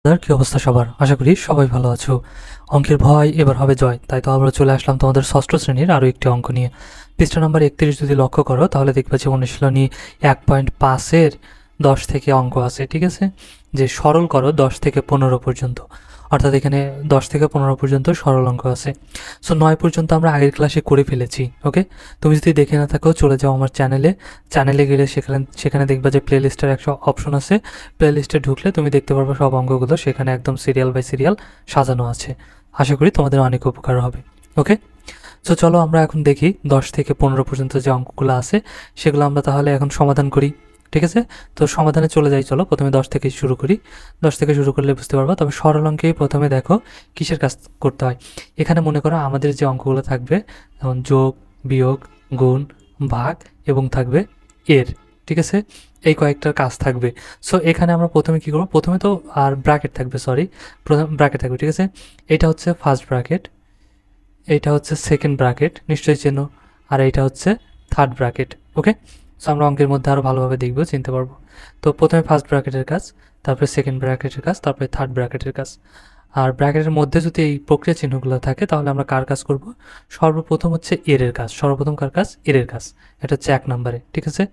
কি অবস্থা সবার? আশা করি সবাই ভালো আছো। অঙ্কের ভয় এবার হবে জয়, তাই তো আবার চলে আসলাম তোমাদের ষষ্ঠ শ্রেণীর আরও একটি অঙ্ক নিয়ে। পৃষ্ঠা নাম্বার 31 যদি লক্ষ্য করো তাহলে দেখবে যে অনুশীলনী 1.5-এর 10 থেকে অঙ্ক আছে, ঠিক আছে? যে সরল করো 10 থেকে 15 পর্যন্ত, অর্থাৎ এখানে 10 থেকে 15 পর্যন্ত সরল অঙ্ক আছে। সো 9 পর্যন্ত আমরা আগের ক্লাসে করে ফেলেছি। ওকে, তুমি যদি দেখে না থাকো চলে যাও আমার চ্যানেলে গেলে সেখানে দেখবা যে প্লে লিস্টের একটা অপশন আছে। প্লে লিস্টে ঢুকলে তুমি দেখতে পারবে সব অঙ্কগুলো সেখানে একদম সিরিয়াল বাই সিরিয়াল সাজানো আছে। আশা করি তোমাদের অনেক উপকার হবে। ওকে, সো চলো আমরা এখন দেখি 10 থেকে 15 পর্যন্ত যে অঙ্কগুলো আছে সেগুলো আমরা তাহলে এখন সমাধান করি, ঠিক আছে? তো সমাধানে চলে যাই, চলো প্রথমে 10 থেকে শুরু করি। 10 থেকে শুরু করলে বুঝতে পারবো। তবে সরল অঙ্কেই প্রথমে দেখো কিসের কাজ করতে হয়। এখানে মনে করো আমাদের যে অঙ্কগুলো থাকবে যেমন যোগ, বিয়োগ, গুণ, ভাগ এবং থাকবে এর, ঠিক আছে? এই কয়েকটার কাজ থাকবে। সো এখানে আমরা প্রথমে কী করবো, প্রথমে তো আর ব্র্যাকেট থাকবে, প্রথম ব্র্যাকেট থাকবে, ঠিক আছে? এটা হচ্ছে ফার্স্ট ব্র্যাকেট, এইটা হচ্ছে সেকেন্ড ব্র্যাকেট, নিশ্চয়ই চেনো, আর এইটা হচ্ছে থার্ড ব্র্যাকেট। ওকে, সো আমরা অঙ্কের মধ্যে আরও ভালোভাবে দেখবো, চিনতে পারবো। তো প্রথমে ফার্স্ট ব্র্যাকেটের কাজ, তারপরে সেকেন্ড ব্র্যাকেটের কাজ, তারপরে থার্ড ব্র্যাকেটের কাজ। আর ব্র্যাকেটের মধ্যে যদি এই প্রক্রিয়া চিহ্নগুলো থাকে তাহলে আমরা কার কাজ করব? সর্বপ্রথম হচ্ছে এর কাজ। সর্বপ্রথম কার কাজ? এর কাজ। এটা হচ্ছে 1 নম্বরে, ঠিক আছে?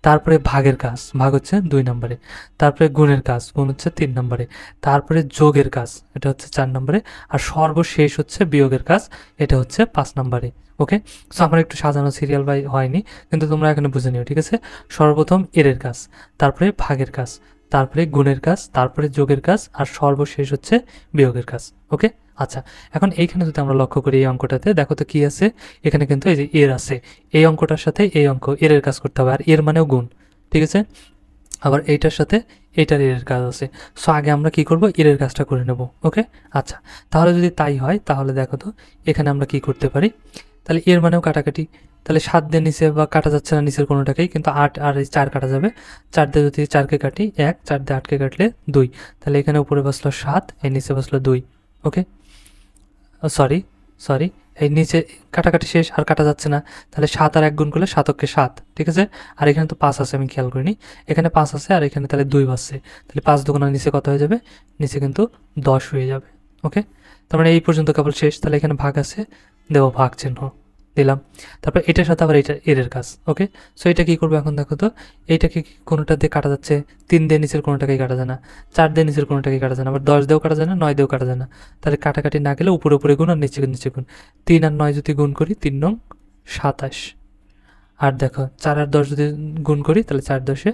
তারপরে ভাগের কাজ, ভাগ হচ্ছে 2 নম্বরে। তারপরে গুণের কাজ, গুণ হচ্ছে 3 নম্বরে। তারপরে যোগের কাজ, এটা হচ্ছে 4 নম্বরে। আর সর্বশেষ হচ্ছে বিয়োগের কাজ, এটা হচ্ছে 5 নম্বরে। ওকে, সো আমার একটু সাজানো সিরিয়াল বাই হয়নি, কিন্তু তোমরা এখানে বুঝে নিও, ঠিক আছে? সর্বপ্রথম এর কাজ, তারপরে ভাগের কাজ, তারপরে গুণের কাজ, তারপরে যোগের কাজ, আর সর্বশেষ হচ্ছে বিয়োগের কাজ। ওকে, আচ্ছা, এখন এইখানে যদি আমরা লক্ষ্য করি এই অঙ্কটাতে দেখো তো কি আছে। এখানে কিন্তু এই যে এর আছে, এই অঙ্কটার সাথে এই অঙ্ক এর কাজ করতে হবে, আর এর মানেও গুণ, ঠিক আছে? আবার এইটার সাথে এইটার এর কাজ আছে। সো আগে আমরা কি করব, এর কাজটা করে নেব। ওকে, আচ্ছা, তাহলে যদি তাই হয় তাহলে দেখো তো এখানে আমরা কি করতে পারি। তাহলে এর মানেও কাটাকাটি, তাহলে 7 দিয়ে নিচে বা কাটা যাচ্ছে না নিচের কোনোটাকেই, কিন্তু 8 আর 4 কাটা যাবে। 4 দিয়ে যদি 4কে কাটি 1, 4 দিয়ে 8কে কাটলে 2, তাহলে এখানে উপরে বসলো 7, এই নিচে বসলো 2। ওকে, সরি সরি, এই নিচে কাটাকাটি শেষ, আর কাটা যাচ্ছে না। তাহলে 7 আর 1 গুণ করলে 7 7, ঠিক আছে? আর এখানে তো 5 আছে, আমি খেয়াল করিনি। এখানে 5 আছে আর এখানে তাহলে 2 বাসছে, তাহলে 5 দুগুণার নিচে কত হয়ে যাবে? নিচে কিন্তু 10 হয়ে যাবে। ওকে, তার মানে এই পর্যন্ত কেবল শেষ। তাহলে এখানে ভাগ আছে, দেব ভাগ চিহ্ন দিলাম। তারপর এটার সাথে আবার এটা এর কাজ। ওকে, সো এটা কী করবো এখন দেখো তো, এইটাকে কোনোটা দিয়ে কাটা যাচ্ছে? 3 দিয়ে নিচের কোনোটাকেই কাটা যায় না, 4 দিয়ে নিচের কোনোটাকেই কাটা যায় না, আবার 10 দিয়েও কাটা যায় না, 9 দিয়েও কাটা যায় না। তাহলে কাটাকাটি না গেলে উপরে উপরে গুণ আর নিচে নিচে গুণ। 3 আর 9 যদি গুণ করি 3 নং 27। আর দেখো 4 আর 10 যদি গুণ করি তাহলে 4 10-এ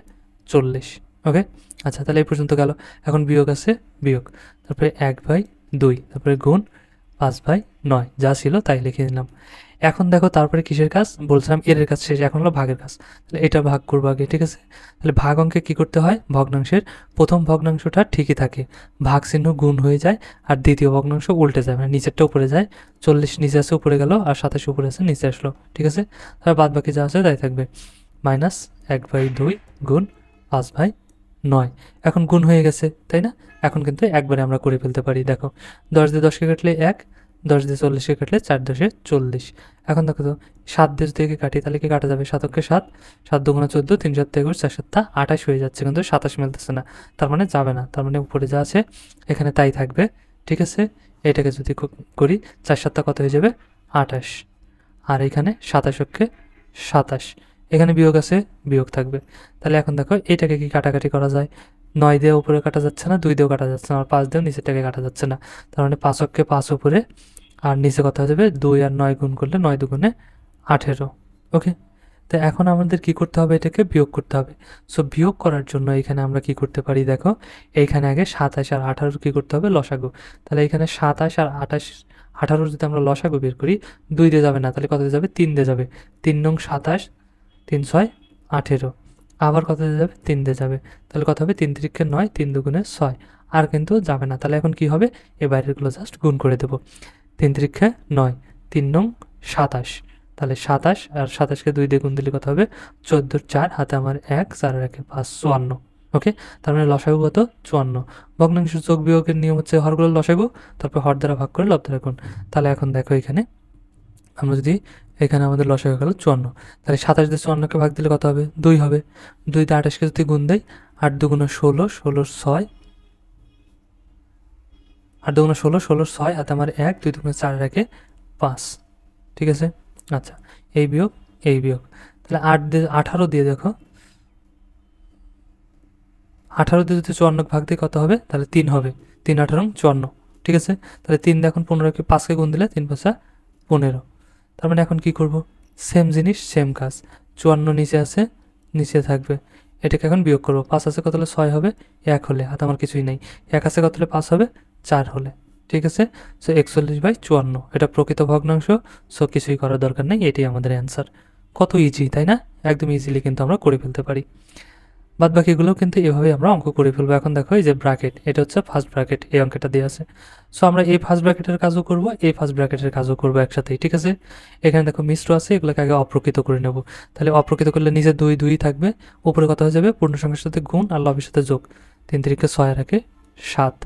40। ওকে, আচ্ছা, তাহলে এই পর্যন্ত গেল। এখন বিয়োগ আছে, বিয়োগ, তারপরে 1/2, তারপরে গুণ 5/9, যা ছিল তাই লিখে দিলাম। এখন দেখো তারপরে কিসের কাজ বলছিলাম, এর কাজ শেষ, এখন হলো ভাগের কাজ। তাহলে এটা ভাগ করবো আগে, ঠিক আছে? তাহলে ভাগ অঙ্কে কী করতে হয়, ভগ্নাংশের প্রথম ভগ্নাংশটা ঠিকই থাকে, ভাগ চিহ্ন গুণ হয়ে যায়, আর দ্বিতীয় ভগ্নাংশ উল্টে যায়, মানে নিচেরটা উপরে যায়। 40 নিচে আসে উপরে গেল, আর 27 উপরে আছে নিচে আসলো, ঠিক আছে? তাহলে বাদ বাকি যা আছে তাই থাকবে, -1/2 গুণ 5/9। এখন গুণ হয়ে গেছে, তাই না? এখন কিন্তু একবারে আমরা করে ফেলতে পারি। দেখো 10 দিয়ে 10কে কাটলে 1, 10 দিয়ে 40কে কাটলে 4 10-এ 40। এখন দেখো তো 7 দিয়ে যদি কাটি তাহলে কি কাটা যাবে? 7 7, 7 দুগুণা 14, 3 7 21, 4 7 28 হয়ে যাচ্ছে, কিন্তু 27 মিলতেছে না, তার মানে যাবে না। তার মানে উপরে যা আছে এখানে তাই থাকবে, ঠিক আছে? এটাকে যদি করি 4 7 কত হয়ে যাবে? 28। আর এখানে 27কে 27, এখানে বিয়োগ আছে, বিয়োগ থাকবে। তাহলে এখন দেখো এটাকে কি কাটাকাটি করা যায়? 9 দিয়ে উপরে কাটা যাচ্ছে না, 2 দিয়েও কাটা যাচ্ছে না, আর 5 দিয়েও নিচেরটাকে কাটা যাচ্ছে না। তার মানে 5কে 5 উপরে, আর নিচে কত হয়ে যাবে? 2 আর 9 গুণ করলে 9 দুগুণে 18। ওকে, তো এখন আমাদের কি করতে হবে? এটাকে বিয়োগ করতে হবে। সো বিয়োগ করার জন্য এখানে আমরা কি করতে পারি দেখো, এইখানে আগে 27 আর 18 কি করতে হবে? লসাগু। তাহলে এখানে 27 আর 18 যদি আমরা লসাগু বের করি, 2 দিয়ে যাবে না, তাহলে কত দিয়ে যাবে? 3 দিয়ে যাবে। 3 নং 27, 3 6 18, আবার কত দিয়ে যাবে? 3 দিয়ে যাবে। তাহলে কত হবে? 3 3-কে 9, 3 দুগুণে 6, আর কিন্তু যাবে না। তাহলে এখন কি হবে? এই বাইরেরগুলো জাস্ট গুণ করে দেবো। 3 3-কে 9, 3 নং 27, তাহলে 27 আর 27কে 2 দিয়ে গুণ দিলে কত হবে? 14, 4 হাতে আমার 1, 4 আর 1-এ 5, 54। ওকে, তার মানে লসাগু কত? 54। ভগ্নাংশ যোগ বিয়োগের নিয়ম হচ্ছে হরগুলো লসাগু, তারপর হর দ্বারা ভাগ করে লব দ্বারা গুণ। তাহলে এখন দেখো এখানে আমরা যদি, এখানে আমাদের লসাগু গেল 54, তাহলে 27 দিয়ে 54কে ভাগ দিলে কত হবে? 2 হবে। 2 দিয়ে 28কে যদি গুণ দেয়, 8 দুগুণে 16, 16 6, 8 দুগুণে 16, 16 6 হাতে আমার 1, 2 দুগুণে 4 রাখে 5, ঠিক আছে। আচ্ছা, এই বিয়োগ এই বিয়োগ, তাহলে 8 দিয়ে 18 দিয়ে দেখো, 18 দিয়ে যদি 54 ভাগ দিয়ে কত হবে, তাহলে 3 হবে, 3 18 54, ঠিক আছে। তাহলে 3 দিয়ে এখন 15কে 5কে গুণ দিলে 3 5 15। তার মানে এখন কি করব, সেম জিনিস সেম কাজ, 54 নিচে আছে, নিচে থাকবে, এটাকে এখন বিয়োগ করবো। 5 আছে কত হলে 6 হবে, 1 হলে, হাতে আমার কিছুই নেই, 1 আছে কত হলে 5 হবে, 4 হলে, ঠিক আছে। সো 41/54 এটা প্রকৃত ভগ্নাংশ। সো কিছুই করার দরকার নেই, এটাই আমাদের অ্যান্সার। কত ইজি, তাই না? একদম ইজিলি কিন্তু আমরা করে ফেলতে পারি। বাদ বাকিগুলো কিন্তু এভাবে আমরা অঙ্ক করে ফেলবো। এখন দেখো এই যে ব্র্যাকেট, এটা হচ্ছে ফার্স্ট ব্র্যাকেট, এই অঙ্কটা দিয়ে আছে। সো আমরা এই ফার্স্ট ব্র্যাকেটের কাজও করব, এই ফার্স্ট ব্র্যাকেটের কাজও করবো একসাথেই, ঠিক আছে। এখানে দেখো মিশ্র আছে, এগুলোকে আগে অপ্রকৃত করে নেব। তাহলে অপ্রকৃত করলে নিচে 2 2 থাকবে, উপরে কত হয়ে যাবে, পূর্ণ সংখ্যার সাথে গুণ আর লবের সাথে যোগ, 3 3কে 6 রাখে 7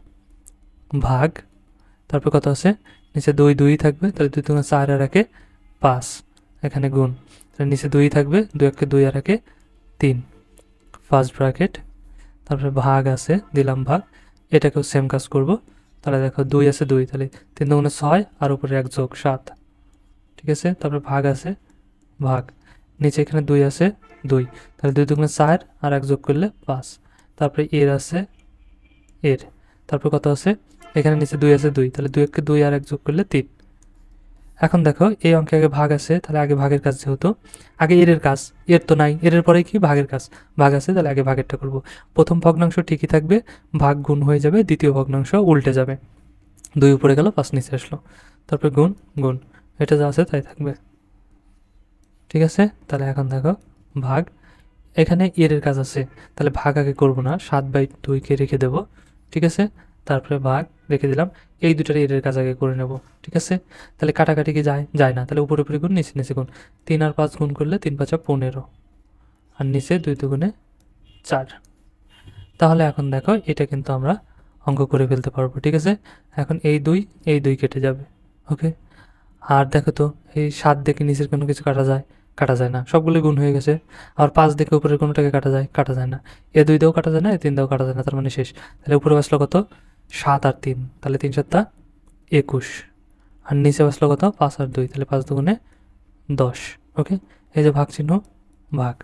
ভাগ, তারপর কত আছে, নিচে 2 2 থাকবে, তাহলে 2 2 4 রাখে 5, এখানে গুণ, তাহলে নিচে 2 থাকবে, 2 1কে 2 রাখে 3, ফার্স্ট ব্র্যাকেট, তারপরে ভাগ আছে, দিলাম ভাগ, এটাকেও সেম কাজ করব। তাহলে দেখো 2 আছে 2, তাহলে 3 দুগুণে 6 আর উপরে 1 যোগ 7, ঠিক আছে। তারপরে ভাগ আছে, ভাগ, নিচে এখানে 2 আছে 2, তাহলে 2 দুগুণে 4 আর 1 যোগ করলে 5, তারপরে এর আছে এর, তারপর কত আছে, এখানে নিচে 2 আছে 2, তাহলে 2 কে 2 আর 1 যোগ করলে 3। এখন দেখো এই অঙ্কে আগে ভাগ আছে, তাহলে আগে ভাগের কাজ, যেহেতু আগে এর কাজ, এর তো নাই, এর পরে কি ভাগের কাজ, ভাগ আছে, তাহলে আগে ভাগেরটা করব। প্রথম ভগ্নাংশ ঠিকই থাকবে, ভাগ গুণ হয়ে যাবে, দ্বিতীয় ভগ্নাংশ উল্টে যাবে, 2 উপরে গেল 5 নিচে আসলো, তারপরে গুণ গুণ, এটা যা আছে তাই থাকবে, ঠিক আছে। তাহলে এখন দেখো ভাগ, এখানে এর কাজ আছে, তাহলে ভাগ আগে করব না, 7/2কে রেখে দেব, ঠিক আছে। তারপরে ভাগ রেখে দিলাম, এই দুটার এর কাজ আগে করে নেব, ঠিক আছে। তাহলে কাটাকাটি কি যায়, যায় না, তাহলে উপরে উপরে গুণ, নিচে নিচে গুণ, 3 আর 5 গুণ করলে 3 5 15, আর নিচে 2 দুগুণে 4। তাহলে এখন দেখো এটা কিন্তু আমরা অঙ্ক করে ফেলতে পারবো, ঠিক আছে। এখন এই 2 কেটে যাবে, ওকে। আর দেখো তো এই 7 দেখে নিচের কোনো কিছু কাটা যায়, কাটা যায় না, সবগুলো গুণ হয়ে গেছে। আর 5 দেখে উপরের কোনোটাকে কাটা যায়, কাটা যায় না, এ 2 দিয়েও কাটা যায় না, এ 3 দিয়েও কাটা যায় না, তার মানে শেষ। তাহলে উপরে বসলো কত, 7 আর 3, তাহলে 3 7 21, আর নিচে বসলো কত, 5 আর 2, তাহলে 5 দুগুণে 10, ওকে। এই যে ভাগ চিহ্ন, ভাগ,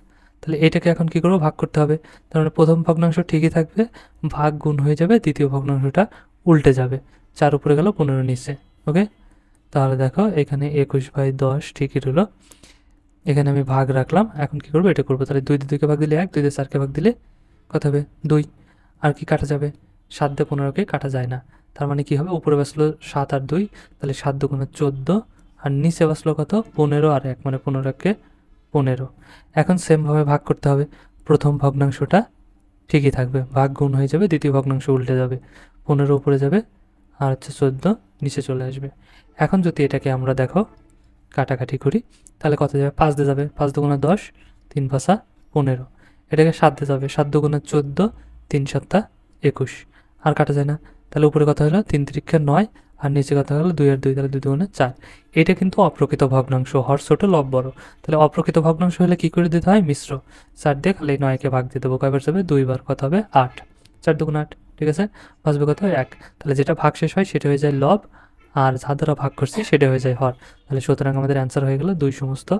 তাহলে এটাকে এখন কি করবো, ভাগ করতে হবে। তার মানে প্রথম ভগ্নাংশ ঠিকই থাকবে, ভাগ গুণ হয়ে যাবে, দ্বিতীয় ভগ্নাংশটা উল্টে যাবে, 4 উপরে গেল 15 নিচে, ওকে। তাহলে দেখো এখানে 21/10 ঠিকই রইল, এখানে আমি ভাগ রাখলাম। এখন কি করবো, এটা করবো, তাহলে 2 দিয়ে 2কে ভাগ দিলে 1, 2 দিয়ে 4কে ভাগ দিলে কত হবে 2, আর কি কাটা যাবে, 7 দিয়ে 15কে কাটা যায় না, তার মানে কি হবে, উপরে বসলো 7 আর 2, তাহলে 7 দুগুণে 14, আর নিচে বসলো কত 15 আর 1, মানে 15কে 15। এখন সেমভাবে ভাগ করতে হবে, প্রথম ভগ্নাংশটা ঠিকই থাকবে, ভাগ গুণ হয়ে যাবে, দ্বিতীয় ভগ্নাংশ উল্টে যাবে, 15 উপরে যাবে, আর হচ্ছে 14 নিচে চলে আসবে। এখন যদি এটাকে আমরা দেখো কাটাকাটি করি, তাহলে কত যাবে, 5 দিয়ে যাবে, 5 দুগুণে 10, 3 5 15, এটাকে 7 দিয়ে যাবে, 7 দুগুণে 14, 3 7 21, আর কাটা যায় না, তাহলে উপরে কথা হলো 3 3 9, আর নিচে কথা হলো 2 আর 2, তাহলে 2 দুগুণে 4। এটা কিন্তু অপ্রকৃত ভগ্নাংশ, হর ছোট লব বড়, তাহলে অপ্রকৃত ভগ্নাংশ হলে কি করে দিতে হয়, মিশ্র, 4 দিয়ে খালি 9কে ভাগ দিয়ে দেবো, কয়বার যাবে, 2 বার, কত হবে 8, 4 দুগুণ 8, ঠিক আছে। বাঁচবে কত 1, তাহলে যেটা ভাগ শেষ হয় সেটা হয়ে যায় লব, আর যা দ্বারা ভাগ করছি সেটা হয়ে যায় হর, তাহলে সুতরাং আমাদের অ্যান্সার হয়ে গেল 2 সমস্ত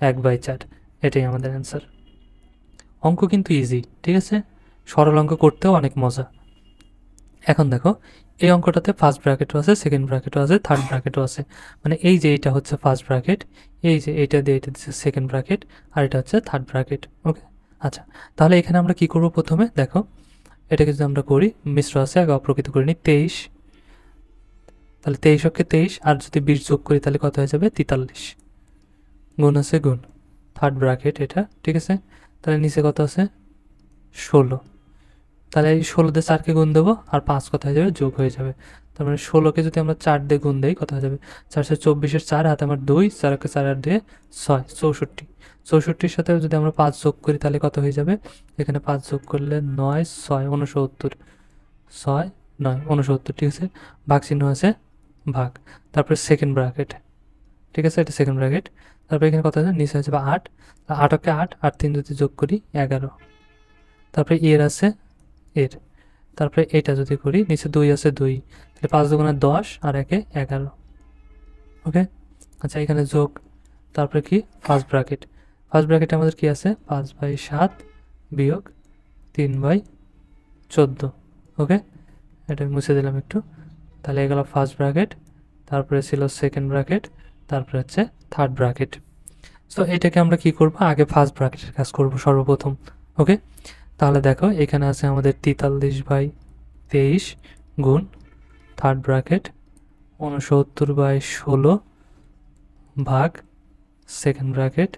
1/4, এটাই আমাদের অ্যান্সার। অঙ্ক কিন্তু ইজি, ঠিক আছে, সরল অঙ্ক করতেও অনেক মজা। এখন দেখো এই অঙ্কটাতে ফার্স্ট ব্র্যাকেটও আছে, সেকেন্ড ব্র্যাকেটও আছে, থার্ড ব্র্যাকেটও আছে, মানে এই যে এইটা হচ্ছে ফার্স্ট ব্র্যাকেট, এই যে এইটা দিয়ে এটা দিচ্ছে সেকেন্ড ব্র্যাকেট, আর এটা হচ্ছে থার্ড ব্র্যাকেট, ওকে। আচ্ছা, তাহলে এখানে আমরা কি করব, প্রথমে দেখো এটাকে যদি আমরা করি, মিশ্র আছে, আগে অপ্রকৃত করে নিই, 23, তাহলে 23 অক্ষে 23, আর যদি 20 যোগ করি তাহলে কত হয়ে যাবে 43, গুণ আছে গুণ, থার্ড ব্র্যাকেট এটা, ঠিক আছে। তাহলে নিচে কত আছে 16, তাহলে এই 16 দিয়ে 4কে গুণ দেবো, আর 5 কত হয়ে যাবে, যোগ হয়ে যাবে, তার মানে 16কে যদি আমরা 4 দিয়ে গুণ দেই কত হয়ে যাবে, 424 4, হাতে আমার 2, 4কে 4 আর 2 6, 64, 64-র সাথে যদি আমরা 5 যোগ করি তাহলে কত হয়ে যাবে, এখানে 5 যোগ করলে 9 6 69, 6 9 69, ঠিক আছে। ভাগ চিহ্ন আছে, ভাগ, তারপরে সেকেন্ড ব্র্যাকেট, ঠিক আছে, এটা সেকেন্ড ব্র্যাকেট, তারপরে এখানে কত আছে, নিচে হয়ে যাবে 8, 8কে 8 আর 3 যদি যোগ করি 11, তারপরে এর আছে এর, তারপরে এটা যদি করি, নিচে 2 আছে 2, তাহলে 5 দুগুণে 10 আর 1 11। ওকে, আচ্ছা এখানে যোগ, তারপরে কি ফার্স্ট ব্র্যাকেট, ফার্স্ট ব্র্যাকেটে আমাদের কি আছে 5/7 বিয়োগ 3/14। ওকে, এটা মুছে দিলাম একটু। তাহলে এগুলো ফার্স্ট ব্র্যাকেট, তারপরে ছিল সেকেন্ড ব্র্যাকেট, তারপরে হচ্ছে থার্ড ব্র্যাকেট। সো এটাকে আমরা কি করব, আগে ফার্স্ট ব্র্যাকেটের কাজ করব সর্বপ্রথম। ওকে, তাহলে দেখো এখানে আছে আমাদের 43/23 গুণ থার্ড ব্র্যাকেট 69/16 ভাগ সেকেন্ড ব্র্যাকেট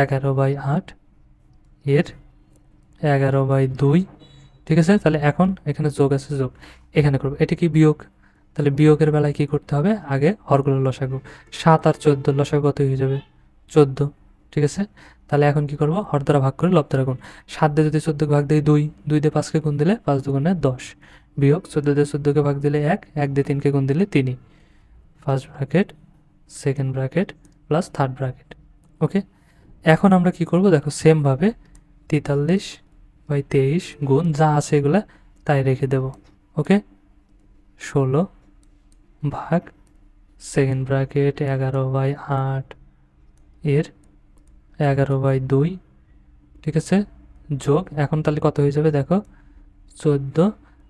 11/8 এর 11/2। ঠিক আছে, তাহলে এখন এখানে যোগ আছে, যোগ এখানে করবো। এটা কি বিয়োগ, তাহলে বিয়োগের বেলায় কি করতে হবে, আগে হরগুলো লসাগু। 7 আর 14 লসাগু কত হয়ে যাবে 14। ঠিক আছে, তাহলে এখন কি করব, হর দ্বারা ভাগ করে লব দ্বারা গুণ। 7 দিয়ে যদি 14 ভাগ দিই 2, 2 দিয়ে 5কে গুণ দিলে 5 দুগুণে 10 বিয়োগ 14 দিয়ে 14কে ভাগ দিলে 1, 1 দিয়ে 3কে গুণ দিলে 3। First bracket second bracket plus third bracket. Okay, এখন আমরা কি করব, দেখো সেমভাবে 43/23 গুণ যা আছে এগুলা তাই রেখে দেব। ওকে, 16 ভাগ সেকেন্ড ব্র্যাকেট 11/8 এর 11/2। ঠিক আছে, যোগ, এখন তাহলে কত হয়ে যাবে দেখো 14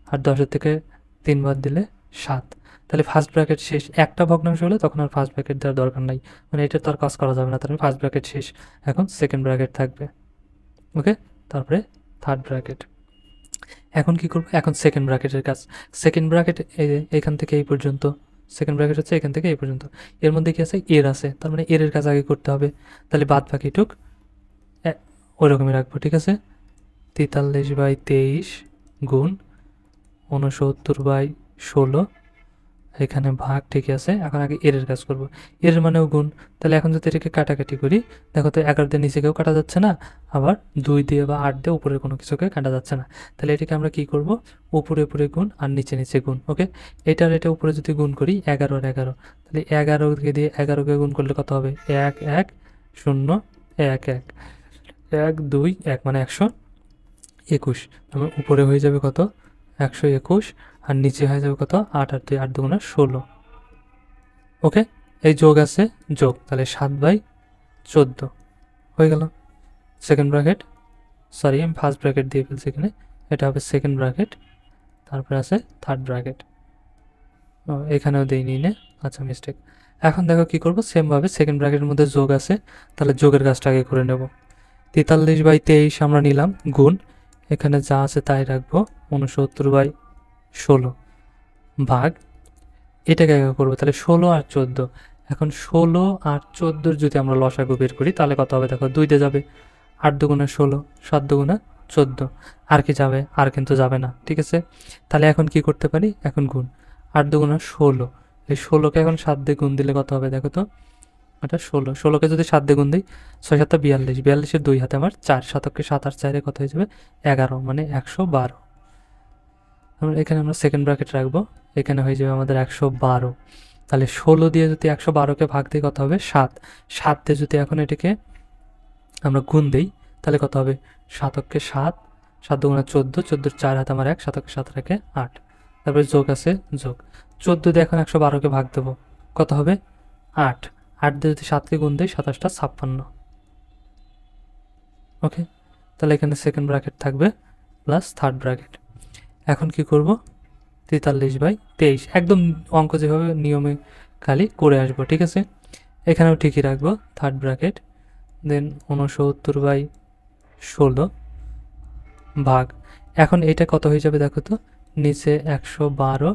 আর 10 থেকে 3 বাদ দিলে 7। তাহলে ফার্স্ট ব্র্যাকেট শেষ, একটা ভগ্নাংশ হলে তখন আর ফার্স্ট ব্র্যাকেট দেওয়ার দরকার নাই, মানে এটা তো আর কাজ করা যাবে না, তাহলে ফার্স্ট ব্র্যাকেট শেষ, এখন সেকেন্ড ব্র্যাকেট থাকবে। ওকে, তারপরে থার্ড ব্র্যাকেট। এখন কি করব, এখন সেকেন্ড ব্র্যাকেটের কাজ। সেকেন্ড ব্র্যাকেট এখান থেকে এই পর্যন্ত, সেকেন্ড ব্র্যাকেট হচ্ছে এখান থেকে এই পর্যন্ত, এর মধ্যে কি আছে এর আছে, তার মানে এর কাজ আগে করতে হবে। তাহলে বাদ বাকিটুক ওই রকমই রাখবো। ঠিক আছে, 43/23 গুণ 69/16 এখানে ভাগ, ঠিক আছে। এখন আগে এর কাজ করব, এর মানেও গুণ। তাহলে এখন যদি এটাকে কাটাকাটি করি, দেখো তো 11 দিয়ে নিচে কেউ কাটা যাচ্ছে না, আবার 2 দিয়ে বা 8 দিয়ে উপরের কোনো কিছুকে কাটা যাচ্ছে না। তাহলে এটাকে আমরা কি করব, উপরে উপরে গুণ আর নিচে নিচে গুণ। ওকে, এটার এটা উপরে যদি গুণ করি 11 আর 11, তাহলে 11কে দিয়ে 11কে গুণ করলে কত হবে 1 1 0 1 1 1 2 1, মানে 121। তারপর উপরে হয়ে যাবে কত 121 আর নিচে হয়ে যাবে কত 8 আর 2 8 দুগুণে 16। ওকে, এই যোগ আছে যোগ, তাহলে 7/14 হয়ে গেল সেকেন্ড ব্র্যাকেট। সরি, আমি ফার্স্ট ব্র্যাকেট দিয়ে ফেলছি এখানে, এটা হবে সেকেন্ড ব্র্যাকেট, তারপরে আছে থার্ড ব্র্যাকেট। এখানেও দিইনি নে, আচ্ছা মিস্টেক। এখন দেখো কি করব, সেমভাবে সেকেন্ড ব্র্যাকেটের মধ্যে যোগ আছে, তাহলে যোগের কাজটা আগে করে নেব। 43/23 আমরা নিলাম গুণ, এখানে যা আছে তাই রাখবো 69/16 ভাগ, এটাকে আগে করবো, তাহলে 16 আর 14। এখন 16 আর 14 যদি আমরা লসাগু বের করি তাহলে কত হবে দেখো 2 দিয়ে যাবে, 8 দুগুণে 16 7 দুগুণে 14, আর কি যাবে, আর কিন্তু যাবে না। ঠিক আছে, তাহলে এখন কি করতে পারি, এখন গুণ 8 দুগুণে 16, এই 16কে এখন 7 দিয়ে গুণ দিলে কত হবে দেখো তো, এটা 16কে যদি 7 দিয়ে গুণ দিই 6 7 42, 42-এর 2 হাতে আমার 4, 7কে 7 আর 4-এ কত হয়ে যাবে 11, মানে 112। এখানে আমরা সেকেন্ড ব্র্যাকেট রাখবো, এখানে হয়ে যাবে আমাদের 112। তাহলে 16 দিয়ে যদি 112কে ভাগ দিই কত হবে 7, 7 দিয়ে যদি এখন এটাকে আমরা গুণ দিই তাহলে কত হবে 7কে 7, 7 দুগুণে 14, 14-এর 4 হাতে আমার 1, 7কে 7 রেখে 8, তারপরে যোগ আছে যোগ। 14 দিয়ে এখন 112কে ভাগ দেবো, কত হবে 8, 8 দিয়ে যদি 7কে গুণ দিই 27টা 56। ওকে, তাহলে এখানে সেকেন্ড ব্র্যাকেট থাকবে প্লাস থার্ড ব্র্যাকেট। এখন কি করব, 43/23 একদম অঙ্ক যেভাবে নিয়মে খালি করে আসবো। ঠিক আছে, এখানেও ঠিকই রাখবো থার্ড ব্র্যাকেট, দেন 69/16 ভাগ, এখন এইটা কত হয়ে যাবে দেখো তো, নিচে 112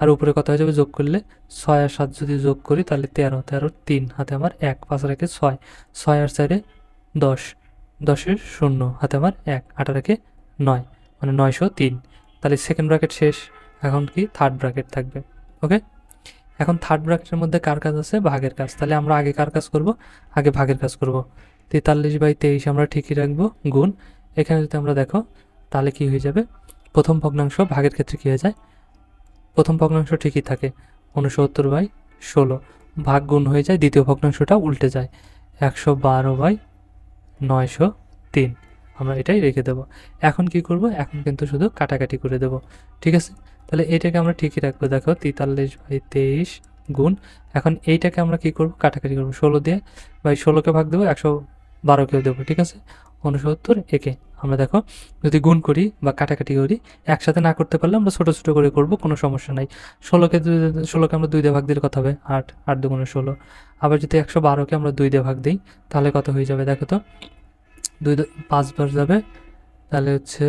আর উপরে কত হয়ে যাবে যোগ করলে 6 আর 7 যদি যোগ করি তাহলে 13, 13 3 হাতে আমার 1, 5 রেখে 6, 6 আর 4-এ 10, 10-এর 0 হাতে আমার 1, 8 রেখে 9, মানে 903। তাহলে সেকেন্ড ব্র্যাকেট শেষ, এখন কি থার্ড ব্র্যাকেট থাকবে। ওকে, এখন থার্ড ব্র্যাকেটের মধ্যে কার কাজ আছে, ভাগের কাজ। তাহলে আমরা আগে কার কাজ করব, আগে ভাগের কাজ করব। 43/23 আমরা ঠিকই রাখবো গুণ, এখানে যদি আমরা দেখো তাহলে কি হয়ে যাবে, প্রথম ভগ্নাংশ ভাগের ক্ষেত্রে কি হয়ে যায়, প্রথম ভগ্নাংশ ঠিকই থাকে 69/16, ভাগ গুণ হয়ে যায়, দ্বিতীয় ভগ্নাংশটা উল্টে যায় 112/903। আমরা এটাই রেখে দেবো। এখন কি করব, এখন কিন্তু শুধু কাটাকাটি করে দেব, ঠিক আছে। তাহলে এটাকে আমরা ঠিকই রাখবো, দেখো 43/23 গুণ, এখন এইটাকে আমরা কি করব, কাটাকাটি করবো 16 দিয়ে, বা 16কে ভাগ দেবো 112কেও দেবো, ঠিক আছে। 69 একে আমরা দেখো যদি গুণ করি বা কাটাকাটি করি, একসাথে না করতে পারলে আমরা ছোটো ছোটো করে করব, কোনো সমস্যা নাই। 16কে আমরা 2 দিয়ে ভাগ দিলে কত হবে, 8, 8 দুগুণে 16। আবার যদি 112কে আমরা 2 দিয়ে ভাগ দিই তাহলে কত হয়ে যাবে, দেখো তো 5 বার যাবে, তাহলে হচ্ছে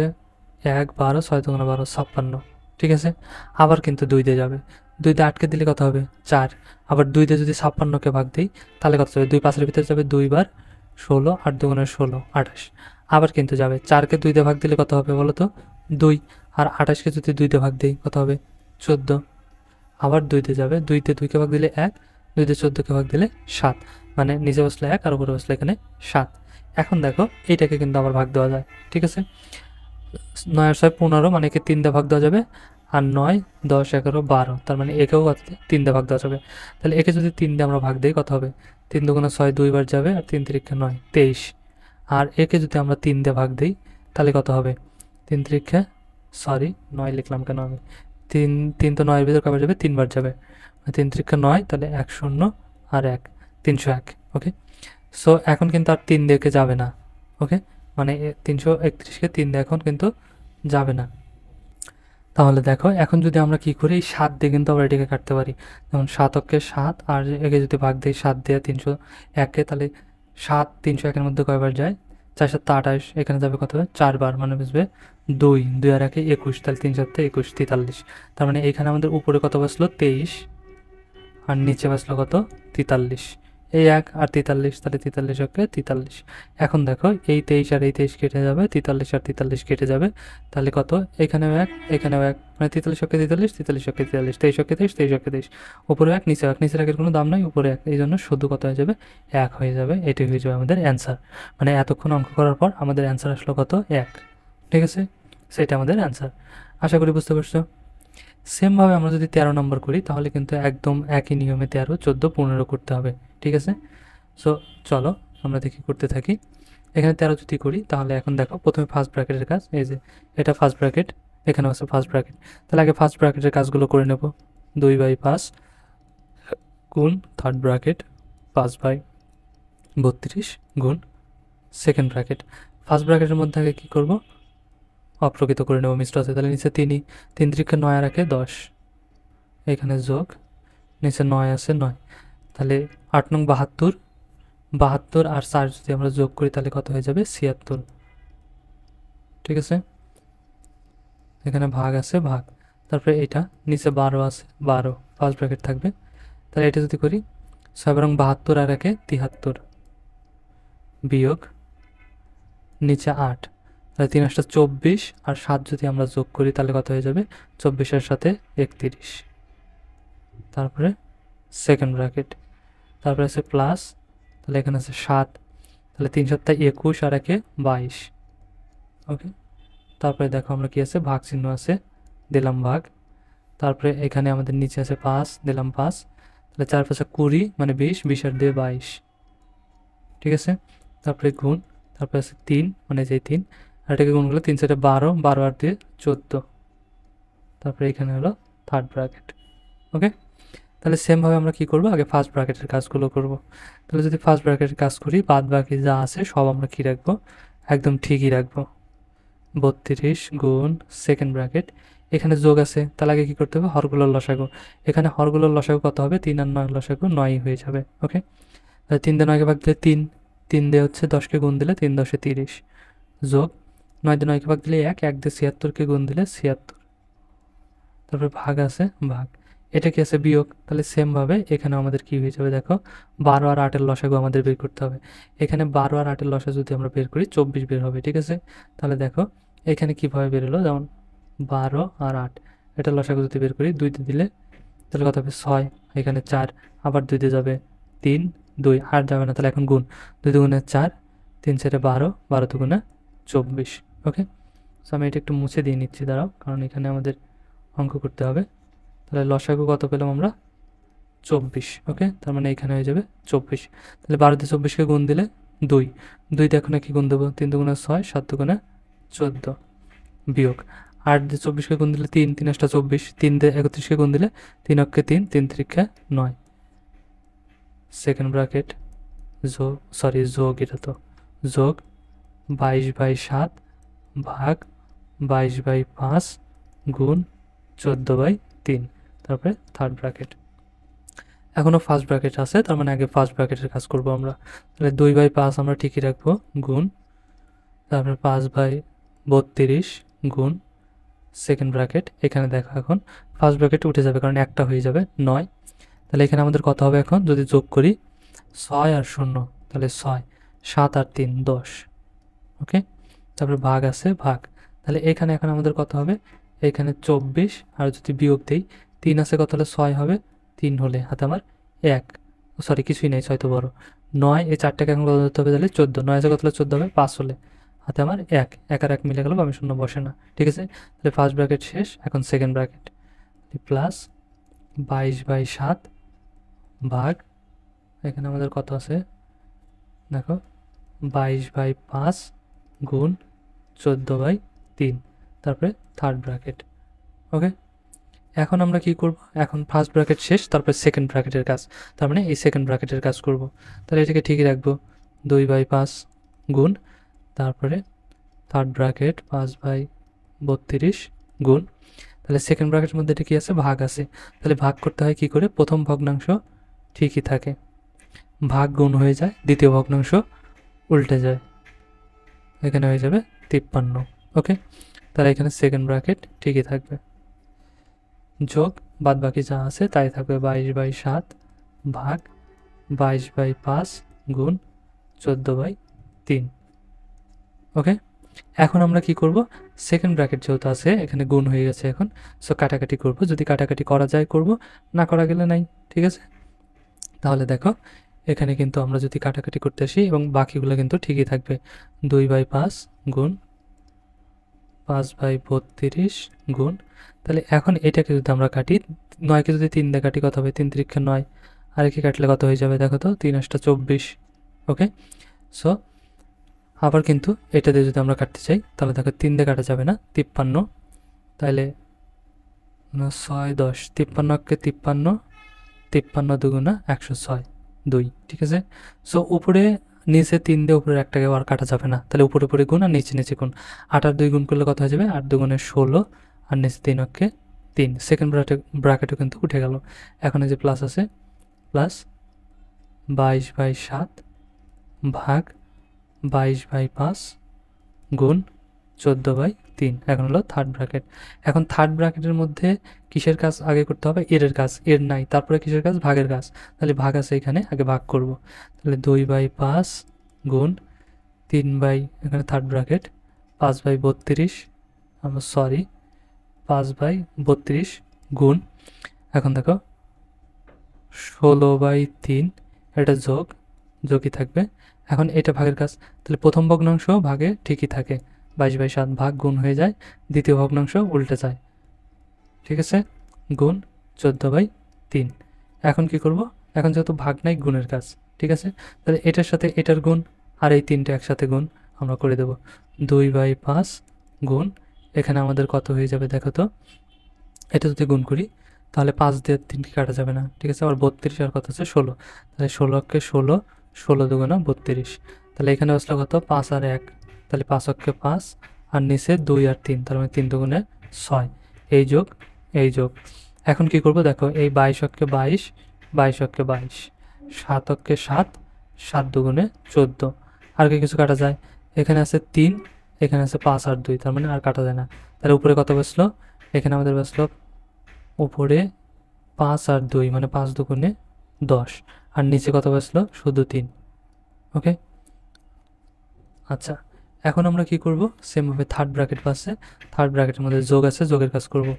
1, 12, 6 দুগুণে 12, 56, ঠিক আছে। আবার কিন্তু 2 দিয়ে যাবে, 2 দিয়ে 8কে দিলে কত হবে, 4। আবার 2 দিয়ে যদি 56কে ভাগ দিই তাহলে কত যাবে, 2 5-এর ভিতরে যাবে 2 বার, 16, 8 দুগুণে 16, 28। আবার কিন্তু যাবে, 4কে 2 দিয়ে ভাগ দিলে কত হবে বলো তো, 2। আর 28কে যদি 2 দিয়ে ভাগ দিই কত হবে, 14। আবার 2 দিয়ে যাবে, 2 দিয়ে 2কে ভাগ দিলে 1, 2 দিয়ে 14কে ভাগ দিলে 7, মানে নিচে বসলে 1 আর উপরে বসলে এখানে 7। এখন দেখো এইটাকে কিন্তু আবার ভাগ দেওয়া যায়, ঠিক আছে। 9 আর 6 15, মানে একে 3 দিয়ে ভাগ দেওয়া যাবে। আর 9, 10, 11, 12, তার মানে একেও 3 দিয়ে ভাগ দেওয়া যাবে। তাহলে একে যদি 3 দিয়ে আমরা ভাগ দিই কত হবে, 3 দুগুণে 6, 2 বার যাবে, আর 3 3 9, 23। আর একে যদি আমরা 3 দিয়ে ভাগ দিই তাহলে কত হবে, 3 3, সরি 9 লিখলাম কেন আমি, 3 তো 9-এর ভিতর কবার যাবে, 3 বার যাবে, 3 3 9, তাহলে 1 0 আর 1, 301। ওকে, সো এখন কিন্তু আর 3 দিয়ে যাবে না, ওকে, মানে 331কে 3 দিয়ে এখন কিন্তু যাবে না। তাহলে দেখো এখন যদি আমরা কি করি, এই 7 দিয়ে কিন্তু আমরা এটাকে কাটতে পারি, যেমন 7 7, আর একে যদি ভাগ দিই 7 দিয়ে 301কে, তাহলে 7 301-এর মধ্যে কয়বার যায়, 4 7 28, এখানে যাবে কত হবে, 4 বার, মানে বুঝবে 2, 2 আর 1 21, তাহলে 3 7 21, 43। তার মানে এইখানে আমাদের উপরে কত বসলো, 23, আর নিচে বসলো কত, 43। এই 1 আর 43, তাহলে 43 ওকে 43। এখন দেখো এই 23 আর এই 23 কেটে যাবে, 43 আর 43 কেটে যাবে, তাহলে কত, এখানেও 1 এখানেও 1, মানে 43 ওকে 43, 43 ওকে 43, 23 ওকে 23, 23 ওকে 23, উপরে 1 নিচে 1, নিচের 1-এর কোনো দাম নাই, উপরে 1, এই জন্য শুধু কত হয়ে যাবে, 1 হয়ে যাবে। এটাই হয়ে যাবে আমাদের অ্যান্সার, মানে এতক্ষণ অঙ্ক করার পর আমাদের অ্যান্সার আসলো কত, 1, ঠিক আছে। সেটা আমাদের অ্যান্সার, আশা করি বুঝতে পারছো। সেমভাবে আমরা যদি 13 নম্বর করি তাহলে কিন্তু একদম একই নিয়মে 13, 14, 15 করতে হবে, ঠিক আছে। সো চলো আমরা দেখি করতে থাকি। এখানে 13 যদি করি তাহলে এখন দেখো প্রথমে ফার্স্ট ব্র্যাকেটের কাজ, এই যে এটা ফার্স্ট ব্র্যাকেট, এখানে আছে ফার্স্ট ব্র্যাকেট, তাহলে আগে ফার্স্ট ব্র্যাকেটের কাজগুলো করে নেব। 2/5 গুণ থার্ড ব্র্যাকেট 5/32 গুণ সেকেন্ড ব্র্যাকেট। ফার্স্ট ব্র্যাকেটের মধ্যে আগে কী করবো, অপ্রকৃত করে নেব, মিশ্র আছে, তাহলে নিচে 3, 3 3 9 আর 1 10, এখানে যোগ, নিচে 9 আছে 9, তাহলে 8 নং 72, 72 আর 4 যদি আমরা যোগ করি তাহলে কত হয়ে যাবে, 76, ঠিক আছে। এখানে ভাগ আছে ভাগ, তারপরে এটা নিচে 12 আছে 12, ফার্স্ট ব্র্যাকেট থাকবে। তাহলে এটা যদি করি 6 এবং 72 আর 1 73, বিয়োগ নিচে 8, তাহলে 3 8 24, আর 7 যদি আমরা যোগ করি তাহলে কত হয়ে যাবে, 24-এর সাথে 31, তারপরে সেকেন্ড ব্র্যাকেট, তারপরে আছে প্লাস, তাহলে এখানে আছে 7, তাহলে 3 7 21 আর 1 22, ওকে। তারপরে দেখো আমরা কি আছে, ভাগ চিহ্ন আছে, দিলাম ভাগ, তারপরে এখানে আমাদের নিচে আছে 5, দিলাম 5, তাহলে 4 5 20, মানে 20, 20 আর 2 22, ঠিক আছে। তারপরে গুণ, তারপরে আছে 3, মানে যে 3, আর এটাকে গুণ করলে 3 7 12, 12 আর 2 14, তারপরে এখানে হলো থার্ড ব্র্যাকেট, ওকে। তাহলে সেমভাবে আমরা কি করব, আগে ফার্স্ট ব্র্যাকেটের কাজগুলো করব। তাহলে যদি ফার্স্ট ব্র্যাকেটের কাজ করি, বাদ বাকি যা আছে সব আমরা কি রাখবো, একদম ঠিকই রাখবো। 32 গুণ সেকেন্ড ব্র্যাকেট, এখানে যোগ আছে, তাহলে আগে কী করতে হবে, হরগুলোর লসাগু, এখানে হরগুলোর লসাগু কত হবে, 3 আর 9 লসাগু 9 হয়ে যাবে, ওকে। তাহলে 3 দিয়ে 9কে ভাগ দিলে 3, 3 দিয়ে হচ্ছে 10কে গুণ দিলে 3 10 30, যোগ 9 দিয়ে 9কে ভাগ দিলে 1, 1 দিয়ে 76কে গুণ দিলে 76, তারপরে ভাগ আছে ভাগ, এটা কি আছে বিয়োগ, তাহলে সেমভাবে এখানে আমাদের কি হয়ে যাবে, দেখো 12 আর 8-এর লসাগু আমাদের বের করতে হবে। এখানে 12 আর 8-এর লসাগু যদি আমরা বের করি 24 বের হবে, ঠিক আছে। তাহলে দেখো এখানে কীভাবে বের হলো, যেমন 12 আর 8, এটা লসাগু যদি বের করি 2 দিয়ে দিলে তাহলে কত হবে 6, এখানে 4, আবার 2 দিয়ে যাবে 3, 2 আর যাবে না, তাহলে এখন গুণ, 2 দুগুণে 4, 3 4 12, 12 দুগুণে 24, ওকে। সো আমি এটা একটু মুছে দিয়ে নিচ্ছি, দাঁড়াও, কারণ এখানে আমাদের অঙ্ক করতে হবে। তাহলে লসাগু কত পেলাম আমরা, 24, ওকে, তার মানে এখানে হয়ে যাবে 24, তাহলে 12 দিয়ে 24কে গুণ দিলে 2 2 দিয়ে এখন কি গুণ দেবো, 3 দুগুণে 6, 7 দুগুণে 14, বিয়োগ 8 দিয়ে 24কে গুণ দিলে 3, 3 8 24, 3 দিয়ে 31কে গুণ দিলে 3 অক্ষে 3, 3 3কে 9, সেকেন্ড ব্র্যাকেট যোগ এটা তো যোগ 22/7 ভাগ 22/5 গুণ 14/3, তারপরে থার্ড ব্র্যাকেট। এখনও ফার্স্ট ব্র্যাকেট আছে, তার মানে আগে ফার্স্ট ব্র্যাকেটের কাজ করব আমরা। তাহলে 2/5 আমরা ঠিকই রাখবো, গুণ তারপরে 5/32 গুণ সেকেন্ড ব্র্যাকেট। এখানে দেখো এখন ফার্স্ট ব্র্যাকেট উঠে যাবে কারণ একটা হয়ে যাবে 9। তাহলে এখানে আমাদের কত হবে এখন যদি যোগ করি 6 আর 0, তাহলে 6, 7 আর 3 10, ওকে। তারপরে ভাগ আছে ভাগ, তাহলে এখানে এখন আমাদের কত হবে, এখানে 24 আর যদি বিয়োগ দিই 3 আছে কত হলে 6 হবে, 3 হলে হাতে আমার 1, সরি কিছুই নেই 6 তো বড়, 9 এই 4টাকে এখন কত ধরতে হবে, তাহলে 14, 9 আছে কত হলে 14 হবে, 5 হলে হাতে আমার 1, 1 আর 1 মিলে গেল, আমি শূন্য বসে না, ঠিক আছে। তাহলে ফার্স্ট ব্র্যাকেট শেষ, এখন সেকেন্ড ব্র্যাকেট প্লাস 22/7 ভাগ, এখানে আমাদের কত আছে দেখো 22/5 গুণ 14/3, তারপরে থার্ড ব্র্যাকেট, ওকে। এখন আমরা কি করব, এখন ফার্স্ট ব্র্যাকেট শেষ, তারপরে সেকেন্ড ব্র্যাকেটের কাজ, তার মানে এই সেকেন্ড ব্র্যাকেটের কাজ করব। তাহলে এটাকে ঠিকই রাখবো 2/5 গুণ, তারপরে থার্ড ব্র্যাকেট 5/32 গুণ, তাহলে সেকেন্ড ব্র্যাকেটের মধ্যে এটা কি আছে, ভাগ আছে, তাহলে ভাগ করতে হয় কি করে, প্রথম ভগ্নাংশ ঠিকই থাকে, ভাগ গুণ হয়ে যায়, দ্বিতীয় ভগ্নাংশ উল্টে যায়, এখানে হয়ে যাবে 53, ওকে। তাহলে এখানে সেকেন্ড ব্র্যাকেট ঠিকই থাকবে, যোগ বাদ বাকি যা আছে তাই থাকবে 22/7 ভাগ 22/5 গুণ 14/3, ওকে। এখন আমরা কি করব, সেকেন্ড ব্র্যাকেট যেহেতু আছে এখানে গুণ হয়ে গেছে এখন, সো কাটাকাটি করব, যদি কাটাকাটি করা যায় করব, না করা গেলে নাই, ঠিক আছে। তাহলে দেখো এখানে কিন্তু আমরা যদি কাটাকাটি করতে আসি এবং বাকিগুলো কিন্তু ঠিকই থাকবে, 2/5 গুণ 5/32 গুণ, তাহলে এখন এটাকে যদি আমরা কাটি, 9কে যদি 3 দিয়ে কাটি কত হবে, 3 3 9, আর একে কাটলে কত হয়ে যাবে দেখো তো, 3 8 24, ওকে। সো আবার কিন্তু এটা দিয়ে যদি আমরা কাটতে চাই তাহলে দেখো 3 দিয়ে কাটা যাবে না, 53, তাহলে 6 10, 53কে 53, 53 দুগুণা 106, 2, ঠিক আছে। সো উপরে নিচে 3 দিয়ে উপরে একটাকে আর কাটা যাবে না, তাহলে উপরে উপরে গুণ আর নিচে নিচে গুণ, 8 আর 2 গুণ করলে কত হয়ে যাবে, 8 দুগুণে 16 আর নিচে 3 অক্ষে 3, সেকেন্ড ব্র্যাকেটও কিন্তু উঠে গেল। এখন এই যে প্লাস আছে, প্লাস 22/7 ভাগ 22/5 গুণ 14/3, এখন হলো থার্ড ব্র্যাকেট। এখন থার্ড ব্র্যাকেটের মধ্যে কিসের কাজ আগে করতে হবে, এর কাজ, এর নাই, তারপরে কিসের কাজ, ভাগের কাজ, তাহলে ভাগ আছে এখানে, আগে ভাগ করব, তাহলে 2/5 গুণ 3 এখানে থার্ড ব্র্যাকেট 5/32, আমরা সরি 5/32 গুণ, এখন দেখো 16/3, এটা যোগই থাকবে। এখন এটা ভাগের কাজ, তাহলে প্রথম ভগ্নাংশ ভাগে ঠিকই থাকে, 22/7 ভাগ গুণ হয়ে যায়, দ্বিতীয় ভগ্নাংশ উল্টে যায়, ঠিক আছে, গুণ 14/3। এখন কি করব, এখন যেহেতু ভাগ নাই, গুণের কাজ, ঠিক আছে। তাহলে এটার সাথে এটার গুণ আর এই 3টে একসাথে গুণ আমরা করে দেব, 2/5 গুণ, এখানে আমাদের কত হয়ে যাবে দেখো তো, এটা যদি গুণ করি তাহলে 5 দিয়ে 3কে কাটা যাবে না, ঠিক আছে, আবার 32 আর কত আছে 16, তাহলে 16কে 16, 16 দুগুণা 32, তাহলে এখানে আসলে কত 5 আর 1, তাহলে 5 অক্ষে 5 আর নিচে 2 আর 3, তার মানে 3 দুগুণে 6, এই যোগ। এখন কি করব দেখো, এই 22 অক্ষে 22, 22 অক্ষে 22, 7 অক্ষে 7, 7 দুগুণে 14, আর কি কিছু কাটা যায়, এখানে আছে 3, এখানে আছে 5 আর 2, তার মানে আর কাটা যায় না, তাহলে উপরে কত বসলো, এখানে আমাদের বসলো উপরে 5 আর 2, মানে 5 দুগুণে 10, আর নিচে কত বসলো শুধু 3, ওকে। আচ্ছা, এখন আমরা কি করব, সেমভাবে থার্ড ব্র্যাকেট পাশে, থার্ড ব্র্যাকেটের মধ্যে যোগ আছে, যোগের কাজ করব,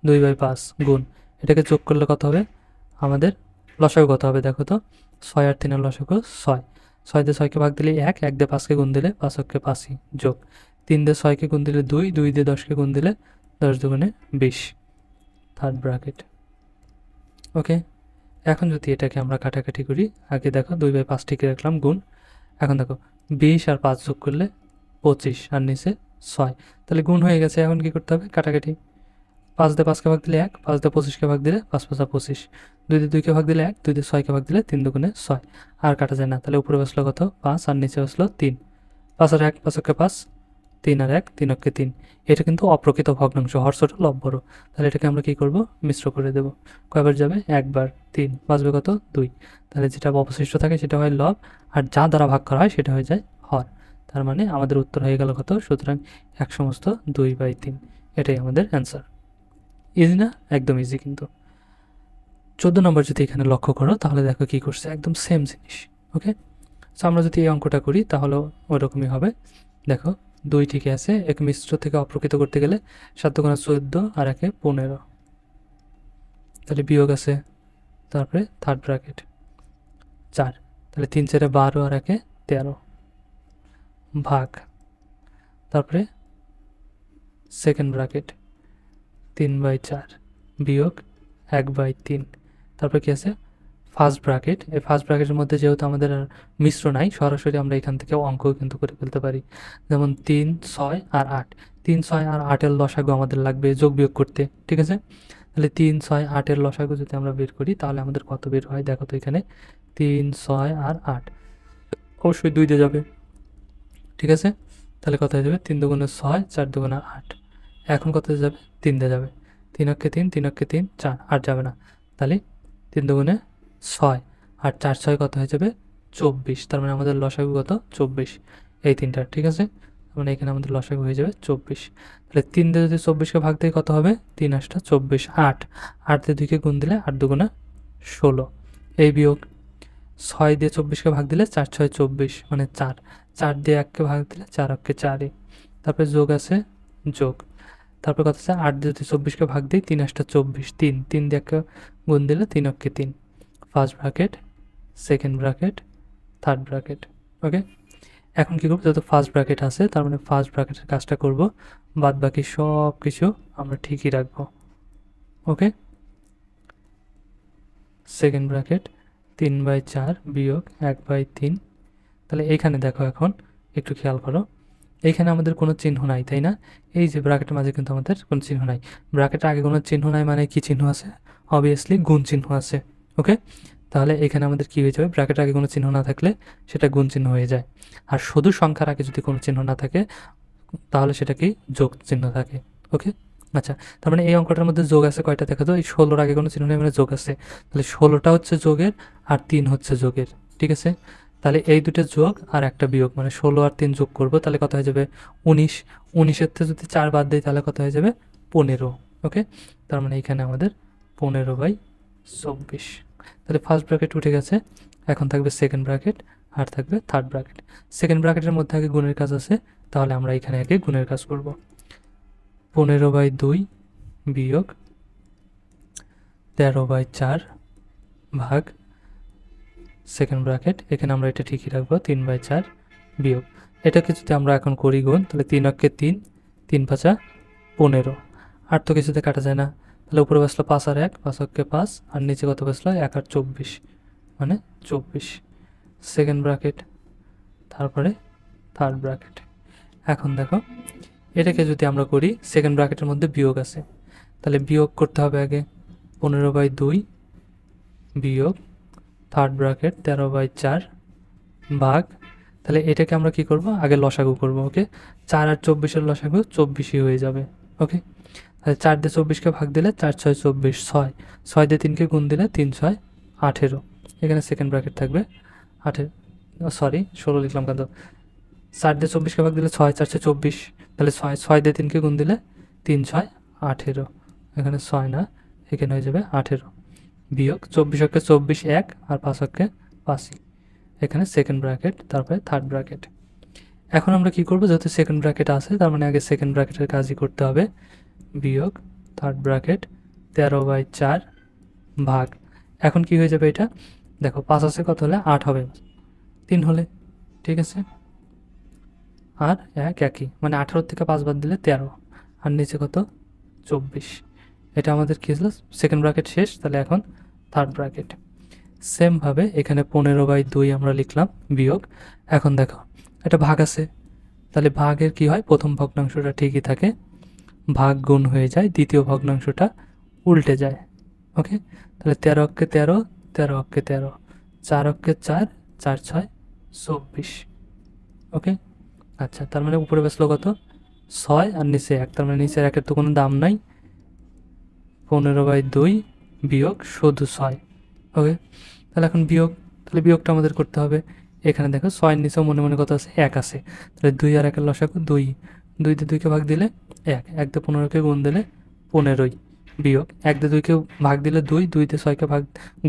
2/5 গুণ, এটাকে যোগ করলে কত হবে, আমাদের লসাগু কত হবে দেখো তো, 6 আর 3 এর লসাগু 6, 6 দিয়ে 6কে ভাগ দিলে 1, 1 দিয়ে 5কে গুণ দিলে 5 অক্ষে 5ই, যোগ 3 দিয়ে 6কে গুণ দিলে 2, 2 দিয়ে 10কে গুণ দিলে 10 দুগুণে 20, থার্ড ব্র্যাকেট, ওকে। এখন যদি এটাকে আমরা কাটাকাটি করি, আগে দেখো 2/5 ঠিক রাখলাম গুণ, এখন দেখো 20 আর 5 যোগ করলে 25 আর নিচে 6, তাহলে গুণ হয়ে গেছে। এখন কি করতে হবে? কাটাকাটি। 5 দিয়ে 5কে ভাগ দিলে 1, 5 দিয়ে 25কে ভাগ দিলে 5 5 25, 2 দিয়ে 2কে ভাগ দিলে 1, 2 দিয়ে 6কে ভাগ দিলে 3 দুগুণে 6, আর কাটা যায় না। তাহলে উপরে বসলো কত? 5 আর নিচে বসলো 3, 5 আর 1 5 একে 5, 3 আর 1 3 একে 3। এটা কিন্তু অপ্রকৃত ভগ্নাংশ, হর ছোট লব বড়। তাহলে এটাকে আমরা কি করব? মিশ্র করে দেব। কয়বার যাবে? একবার। 3 বাঁচবে কত? 2। তাহলে যেটা অবশিষ্ট থাকে সেটা হয় লব, আর যা দ্বারা ভাগ করা হয় সেটা হয়ে যায় হর। তার মানে আমাদের উত্তর হয়ে গেল কত? সুতরাং 1/2/3, এটাই আমাদের অ্যান্সার। ইজি না? একদম ইজি। কিন্তু 14 নম্বর যদি এখানে লক্ষ্য করো তাহলে দেখো কি করছে, একদম সেম জিনিস। ওকে, সো আমরা যদি এই অঙ্কটা করি তাহলে ওরকমই হবে। দেখো 2 ঠিকই আছে, এক মিশ্র থেকে অপ্রকৃত করতে গেলে 7 × 14 আর 1 15, তাহলে বিয়োগ আছে, তারপরে থার্ড ব্র্যাকেট 4, তাহলে 3 4 12 আর 1 13, ভাগ, তারপরে সেকেন্ড ব্র্যাকেট 3/4 বিয়োগ 1/3, তারপরে কি আছে? First bracket. এই ফার্স্ট ব্র্যাকেটের মধ্যে যেহেতু আমাদের আর মিশ্র নাই, সরাসরি আমরা এখান থেকে অঙ্ক কিন্তু করে ফেলতে পারি। যেমন 3 6 আর 8, 3 6 আর 8-এর লসাগু আমাদের লাগবে যোগ বিয়োগ করতে, ঠিক আছে? তাহলে 3 6 8-এর লসাগু যদি আমরা বের করি তাহলে আমাদের কত বের হয়? দেখো তো এখানে 3 6 আর 8, অবশ্যই 2 দিয়ে যাবে, ঠিক আছে? তাহলে কত হয়ে যাবে? 3 দুগুণে 6, 4 দুগুণে 8। এখন কত যাবে? 3 দিয়ে যাবে, 3 অক্ষে 3, 3 অক্ষে 3 4, 8 যাবে না। তাহলে 3 দুগুণে 6 আর 4 6 কত হয়ে যাবে? 24। তার মানে আমাদের লসাগু কত? 24। এই তিনটা, ঠিক আছে? মানে এখানে আমাদের লসাগু হয়ে যাবে 24। তাহলে 3 দিয়ে যদি 24কে ভাগ দিই কত হবে? 3 8 24, 8 8 দিয়ে 2কে গুণ দিলে 8 দুগুণে 16, এই বিয়োগ 6 দিয়ে 24কে ভাগ দিলে 4 6 24 মানে 4, 4 দিয়ে 1কে ভাগ দিলে 4 অক্ষে 4ই, তারপরে যোগ আছে, যোগ, তারপর কত আছে? 8 দিয়ে 24কে ভাগ দিই 3 8 24, 3 3 দিয়ে 1কে গুণ দিলে 3 অক্ষে 3, first bracket second bracket third bracket. Okay, এখন কী করবো? যেহেতু ফার্স্ট ব্র্যাকেট আছে তার মানে ফার্স্ট ব্র্যাকেটের কাজটা করব, বাদ বাকি সব কিছু আমরা ঠিকই রাখবো। ওকে, সেকেন্ড ব্র্যাকেট 3/4 বিয়োগ 1/3, তাহলে এইখানে দেখো এখন একটু খেয়াল করো, এইখানে আমাদের কোনো চিহ্ন নাই, তাই না? এই যে ব্র্যাকেটের মাঝে কিন্তু আমাদের কোনো চিহ্ন নাই। ব্র্যাকেটের আগে কোনো চিহ্ন নাই মানে কি চিহ্ন আছে? অবভিয়াসলি গুণ চিহ্ন আছে। ওকে, তাহলে এখানে আমাদের কি হয়ে যাবে? ব্র্যাকেটের আগে কোনো চিহ্ন না থাকলে সেটা গুণ চিহ্ন হয়ে যায়, আর শুধু সংখ্যার আগে যদি কোনো চিহ্ন না থাকে তাহলে সেটা কি? যোগ চিহ্ন থাকে। ওকে, আচ্ছা, তার মানে এই অঙ্কটার মধ্যে যোগ আছে কয়টা? দেখা তো, এই 16-র আগে কোনো চিহ্ন নেই মানে যোগ আছে, তাহলে 16টা হচ্ছে যোগের আর 3 হচ্ছে যোগের, ঠিক আছে? তাহলে এই দুটো যোগ আর একটা বিয়োগ, মানে 16 আর 3 যোগ করবো, তাহলে কত হয়ে যাবে? 19, 19-এর থেকে যদি 4 বাদ দেয় তাহলে কত হয়ে যাবে? 15। ওকে, তার মানে এখানে আমাদের 15/24। তাহলে ফার্স্ট ব্র্যাকেট উঠে গেছে, এখন থাকবে সেকেন্ড ব্র্যাকেট আর থাকবে থার্ড ব্র্যাকেট। সেকেন্ড ব্র্যাকেটের মধ্যে আগে গুণের কাজ আছে, তাহলে আমরা এখানে আগে গুণের কাজ করব। 15/2 বিয়োগ 13/4 ভাগ সেকেন্ড ব্র্যাকেট, এখানে আমরা এটা ঠিকই রাখবো 3/4 বিয়োগ, এটাকে যদি আমরা এখন করি গুণ, তাহলে 3 অক্ষে 3, 3 5 15, আর তো কিছুতে কাটা যায় না, তাহলে উপরে বসলো 5 আর 1, 5 অক্ষে 5, আর নিচে কত বসলো? 1 আর 24 মানে 24, সেকেন্ড ব্র্যাকেট তারপরে থার্ড ব্র্যাকেট। এখন দেখো এটাকে যদি আমরা করি, সেকেন্ড ব্র্যাকেটের মধ্যে বিয়োগ আছে, তাহলে বিয়োগ করতে হবে আগে 15/2 বিয়োগ থার্ড ব্র্যাকেট 13/4 ভাগ, তাহলে এটাকে আমরা কি করব? আগে লসাগু করব। ওকে, 4 আর 24-এর লসাগু 24ই হয়ে যাবে। ওকে, তাহলে 4 দিয়ে 24কে ভাগ দিলে 4 6 24, 6 6 দিয়ে 3কে গুণ দিলে 3 6 18, এখানে সেকেন্ড ব্র্যাকেট থাকবে 18, সরি 16 লিখলাম কেন? 4 দিয়ে 24কে ভাগ দিলে 6 4 6 24, তাহলে 6 6 দিয়ে 3কে গুণ দিলে 3 6 18, এখানে 6 না, এখানে হয়ে যাবে 18 বিয়োগ 24 অক্ষে 24 1 আর 5 অক্ষে 5, এখানে সেকেন্ড ব্র্যাকেট তারপরে থার্ড ব্র্যাকেট। এখন আমরা কি করব? যেহেতু সেকেন্ড ব্র্যাকেট আছে তার মানে আগে সেকেন্ড ব্র্যাকেটের কাজই করতে হবে, বিয়োগ থার্ড ব্র্যাকেট 13/4 ভাগ, এখন কি হয়ে যাবে এটা? দেখো 5 আছে, কত হলে 8 হবে, 3 হলে, ঠিক আছে? আর 1 একই, মানে 18 থেকে 5 বাদ দিলে 13, আর নিচে কত? 24। এটা আমাদের কি ছিল? সেকেন্ড ব্র্যাকেট শেষ, তাহলে এখন থার্ড ব্র্যাকেট। সেমভাবে এখানে 15/2 আমরা লিখলাম বিয়োগ। এখন দেখো এটা ভাগ আছে, তাহলে ভাগের কি হয়, প্রথম ভগ্নাংশটা ঠিকই থাকে, ভাগ গুণ হয়ে যায়, দ্বিতীয় ভগ্নাংশটা উল্টে যায়। ওকে, তাহলে 13 অক্ষে 13, 13 অক্ষে 13, 4 অক্ষে 4, 4 6 24। ওকে, আচ্ছা, তার মানে উপরে বেসলো কত 6 আর নিচে 1, তার মানে নিচের 1-এর তো কোনো দাম নাই। 15/2 বিয়োগ শুধু 6। ওকে, তাহলে এখন বিয়োগ, তাহলে বিয়োগটা আমাদের করতে হবে। এখানে দেখো 6-এর নিচেও মনে মনে কত আছে, 1 আছে, তাহলে 2 আর 1-এর লসাগু 2, 2 দিয়ে 2-কে ভাগ দিলে 1, 1 দিয়ে 15-কে গুণ দিলে 15 বিয়োগ 1 দিয়ে 2-কে ভাগ দিলে 2, 2 দিয়ে 6-কে ভাগ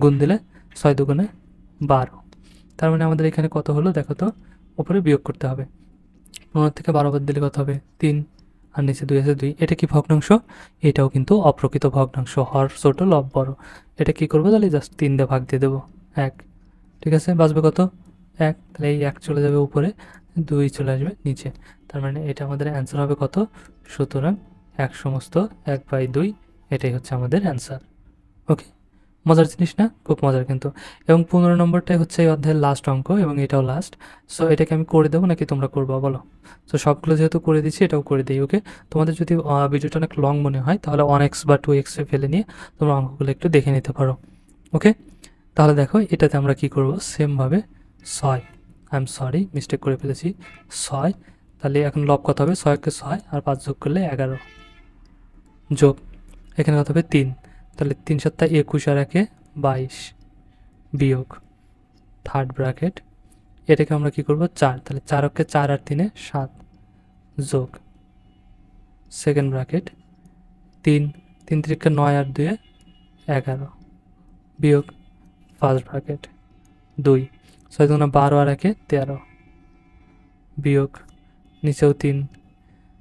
গুণ দিলে 6 দুগুণে 12। তার মানে আমাদের এখানে কত হলো দেখো তো, উপরে বিয়োগ করতে হবে। 15 থেকে 12 বাদ দিলে কত হবে 3, আর নিচে 2 আছে 2। এটা কি ভগ্নাংশ? এটাও কিন্তু অপ্রকৃত ভগ্নাংশ, হর ছোট লব বড়। এটা কি করবো, তাহলে জাস্ট 3 দিয়ে ভাগ দিয়ে দেবো 1। ঠিক আছে, বাঁচবে কত 1, তাহলে এই 1 চলে যাবে উপরে, 2 চলে আসবে নিচে। তার মানে এটা আমাদের অ্যান্সার হবে কত, সুতরাং 1 সমস্ত 1/2, এটাই হচ্ছে আমাদের অ্যান্সার। ওকে, মজার জিনিস না, খুব মজার কিন্তু। এবং 15 নম্বরটাই হচ্ছে এই অধ্যায়ের লাস্ট অঙ্ক, এবং এটাও লাস্ট। সো এটাকে আমি করে দেবো নাকি তোমরা করবো বলো? সো সবগুলো যেহেতু করে দিচ্ছি, এটাও করে দিই। ওকে, তোমাদের যদি ভিডিওটা অনেক লং মনে হয়, তাহলে 1x বা 2x ফেলে নিয়ে তোমরা অঙ্কগুলো একটু দেখে নিতে পারো। ওকে, তাহলে দেখো এটাতে আমরা কি করব, সেমভাবে 6, আই এম সরি মিস্টেক করে ফেলেছি, 6, তাহলে এখন লব কত হবে, 6-কে 6 আর 5 যোগ করলে 11, যোগ এখানে কত হবে 3, তাহলে 3 7 21 আর 1-এ 22 বিয়োগ থার্ড ব্র্যাকেট, এটাকে আমরা কি করব 4, তাহলে 4 অক্ষে 4 আর 3-এ 7 যোগ সেকেন্ড ব্র্যাকেট 3, 3 3-কে 9 আর 2-এ 11 বিয়োগ ফার্স্ট ব্র্যাকেট 2, 6 2 12 আর 1-এ 13 বিয়োগ নিচেও 3,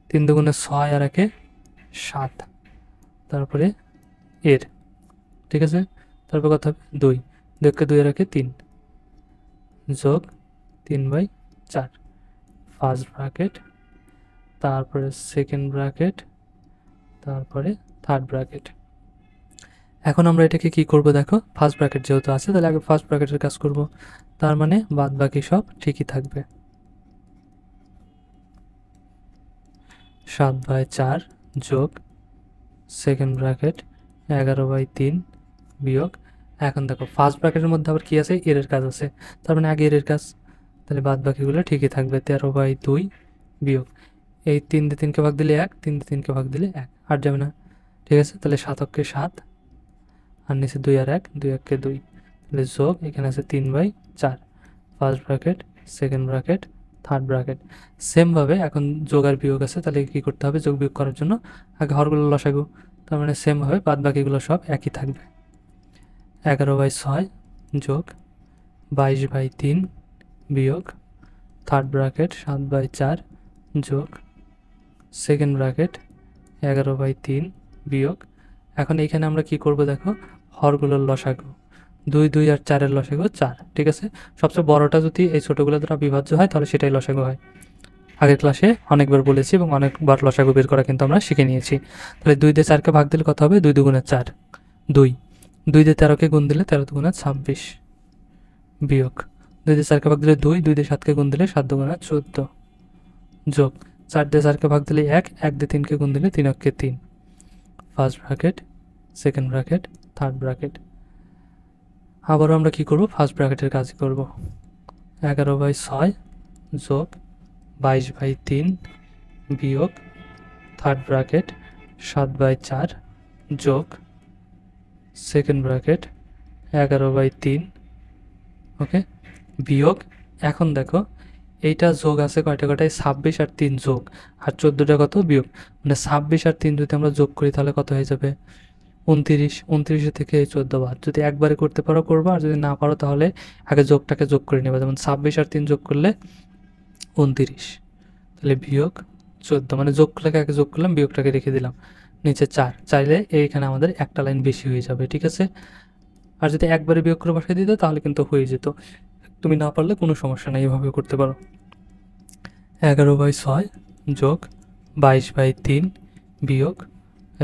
3 2 6 আর 1-এ 7, তারপরে এর, ঠিক আছে, তারপর কত হবে 2, 2-কে 2 আর 1-এ 3 যোগ 3/4 ফার্স্ট ব্র্যাকেট, তারপরে সেকেন্ড ব্র্যাকেট, তারপরে থার্ড ব্র্যাকেট। এখন আমরা এটাকে কি করব দেখো, ফার্স্ট ব্র্যাকেট যেহেতু আছে, তাহলে আগে ফার্স্ট ব্র্যাকেটের কাজ করব, তার মানে বাদ বাকি সব ঠিকই থাকবে। 7/4 যোগ সেকেন্ড ব্র্যাকেট 11/3 বিয়োগ, এখন দেখো ফার্স্ট ব্র্যাকেটের মধ্যে আবার কি আছে, এর কাজ আছে, তার মানে আগে এর কাজ, তাহলে বাদ বাকিগুলো ঠিকই থাকবে। 13/2 বিয়োগ এই 3 দিয়ে 3-কে ভাগ দিলে 1, 3 দিয়ে 3-কে ভাগ দিলে 1, আর যাবে না, ঠিক আছে, তাহলে 7 অক্ষে 7 আর নিচে 2 আর 1, 2 অক্ষে 2, তাহলে যোগ এখানে আছে 3/4 first bracket, second bracket, third bracket. সেমভাবে এখন যোগ আর বিয়োগ আছে, তাহলে কী করতে হবে, যোগ বিয়োগ করার জন্য আগে হরগুলো লসাগু, তার মানে সেমভাবে বাদ বাকিগুলো সব একই থাকবে। 11/6 যোগ 22/3 বিয়োগ থার্ড ব্র্যাকেট 7/4 যোগ সেকেন্ড ব্র্যাকেট 11/3 বিয়োগ, এখন এইখানে আমরা কি করব দেখো, হরগুলোর লসাগু 2 2 আর 4-এর লসাগু 4, ঠিক আছে, সবচেয়ে বড়টা যদি এই ছোটোগুলো দ্বারা বিভাজ্য হয় তাহলে সেটাই লসাগু হয়। আগের ক্লাসে অনেকবার বলেছি এবং অনেকবার লসাগু বের করা কিন্তু আমরা শিখে নিয়েছি। তাহলে 2 দিয়ে 4-কে ভাগ দিলে কত হবে, 2 2 4, 2, 2 দিয়ে 13-কে গুণ দিলে 13 2 26 বিয়োগ 2 দিয়ে 4-কে ভাগ দিলে 2, 2 দিয়ে 7-কে গুণ দিলে 7 2 14 যোগ 4 দিয়ে 4-কে ভাগ দিলে 1, 1 দিয়ে 3-কে গুণ দিলে 3 অক্ষে 3 first bracket, second bracket, third bracket. আবারও আমরা কি করব, ফার্স্ট ব্র্যাকেটের কাজ করব। 11/6 যোগ 22/3 বিয়োগ থার্ড ব্র্যাকেট 7/4 যোগ সেকেন্ড ব্র্যাকেট 11/3, ওকে, বিয়োগ, এখন দেখো এইটা যোগ আছে কয়টা কয়টায়, 26 আর 3 যোগ, আর 14টা কত বিয়োগ, মানে 26 আর 3 যদি আমরা যোগ করি তাহলে কত হয়ে যাবে 29, 29 থেকে 14 বার, যদি একবারে করতে পারো করবা, আর যদি না পারো তাহলে আগে যোগটাকে যোগ করে নেবা, যেমন 26 আর 3 যোগ করলে 29, তাহলে বিয়োগ 14, মানে যোগটাকে আগে যোগ করলাম, বিয়োগটাকে রেখে দিলাম, নিচে 4, চাইলে এইখানে আমাদের একটা লাইন বেশি হয়ে যাবে, ঠিক আছে, আর যদি একবারে বিয়োগ করে বসাই দিত তাহলে কিন্তু হয়ে যেত, তুমি না পারলে কোনো সমস্যা নেই, এভাবে করতে পারো। 11/6 যোগ 22/3 বিয়োগ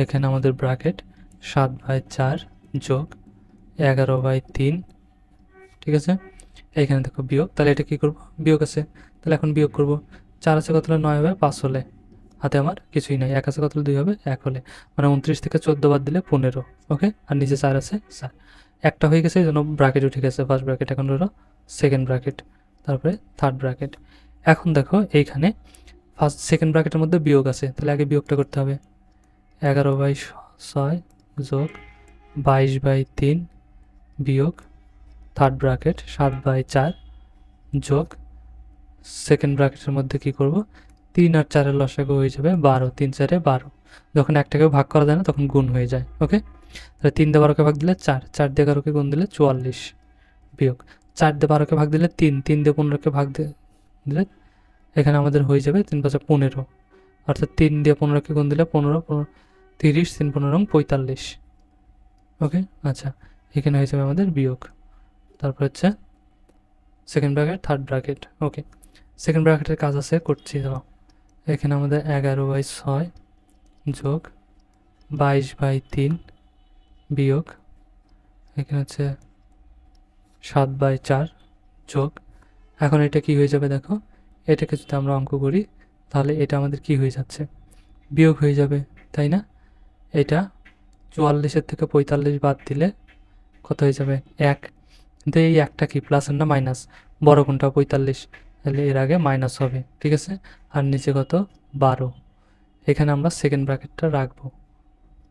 এখানে আমাদের ব্র্যাকেট 7/4 যোগ 11/3 ঠিক আছে। এইখানে দেখো বিয়োগ, তাহলে এটা কী করবো, বিয়োগ আছে, তাহলে এখন বিয়োগ করব। 4 আছে কত হলে 9 হবে, 5 হলে হাতে আমার কিছুই নাই। 1 আছে কত হলে 2 হবে, 1 হলে, মানে 29 থেকে 14 বাদ দিলে 15। ওকে, আর নিচে 4 আছে 4, একটা হয়ে গেছে, এই জন্য ব্র্যাকেট উঠে গেছে, ফার্স্ট ব্র্যাকেট। এখন হলো সেকেন্ড ব্র্যাকেট, তারপরে থার্ড ব্র্যাকেট। এখন দেখো এইখানে ফার্স্ট সেকেন্ড ব্র্যাকেটের মধ্যে বিয়োগ আছে, তাহলে আগে বিয়োগটা করতে হবে। 11/6 যোগ 22/3 বিয়োগ থার্ড ব্র্যাকেট 7/4 যোগ সেকেন্ড ব্র্যাকেটের মধ্যে কি করব, 3 আর 4-এর লসাগু হয়ে যাবে 12, 3 4-এ 12। যখন একটাকে ভাগ করা যায় না তখন গুণ হয়ে যায়। ওকে, তাহলে 3 দিয়ে 12কে ভাগ দিলে 4, 4 দিয়ে 11কে গুণ দিলে 44 বিয়োগ 4 দিয়ে 12কে ভাগ দিলে 3, 3 দিয়ে 15কে ভাগ দিলে এখানে আমাদের হয়ে যাবে 3 5 15, অর্থাৎ 3 দিয়ে 15কে গুণ দিলে 15, 30, 3 15 45। ওকে, আচ্ছা, এখানে হয়ে যাবে আমাদের বিয়োগ। তারপর হচ্ছে সেকেন্ড ব্র্যাকেট থার্ড ব্র্যাকেট। ওকে, সেকেন্ড ব্র্যাকেটের কাজ আছে, করছি দাও। এখানে আমাদের 11/6 যোগ 22/3 বিয়োগ এখানে হচ্ছে 7/4 যোগ, এখন এটা কি হয়ে যাবে দেখো, এটাকে যদি আমরা অঙ্ক করি তাহলে এটা আমাদের কি হয়ে যাচ্ছে, বিয়োগ হয়ে যাবে, তাই না? এটা 44-এর থেকে 45 বাদ দিলে কত হয়ে যাবে, 1। কিন্তু এই একটা কি প্লাস আর না মাইনাস, বড় কোনটা 45, তাহলে এর আগে মাইনাস হবে, ঠিক আছে। আর নিচে কত 12, এখানে আমরা সেকেন্ড ব্র্যাকেটটা রাখবো।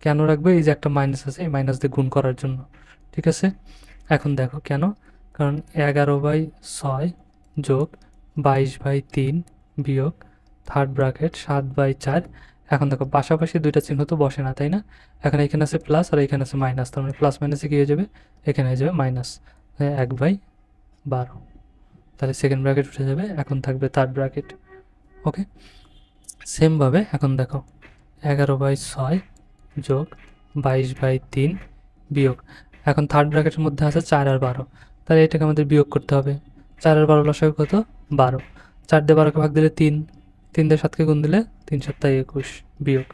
কেন রাখবো, এই যে একটা মাইনাস আছে, এই মাইনাস দিয়ে গুণ করার জন্য, ঠিক আছে। এখন দেখো কেন, কারণ 11/6 যোগ 22/3 বিয়োগ থার্ড ব্র্যাকেট 7/4। এখন দেখো পাশাপাশি দুইটা চিহ্ন তো বসে না, তাই না? এখন এখানে আছে প্লাস আর এখানে আছে মাইনাস, তার মানে প্লাস মাইনাসে কী হয়ে যাবে, এখানে হয়ে যাবে মাইনাস, 1/12। তাহলে সেকেন্ড ব্র্যাকেট উঠে যাবে, এখন থাকবে থার্ড ব্র্যাকেট। ওকে, সেমভাবে এখন দেখো 11/6 যোগ 22/3 বিয়োগ, এখন থার্ড ব্র্যাকেটের মধ্যে আছে 4 আর 12, তাহলে এটাকে আমাদের বিয়োগ করতে হবে। 4 আর 12 লসাগু কত, 12। 4 দিয়ে 12কে ভাগ দিলে 3, 3 দিয়ে 7কে গুণ দিলে 3 7 21 বিয়োগ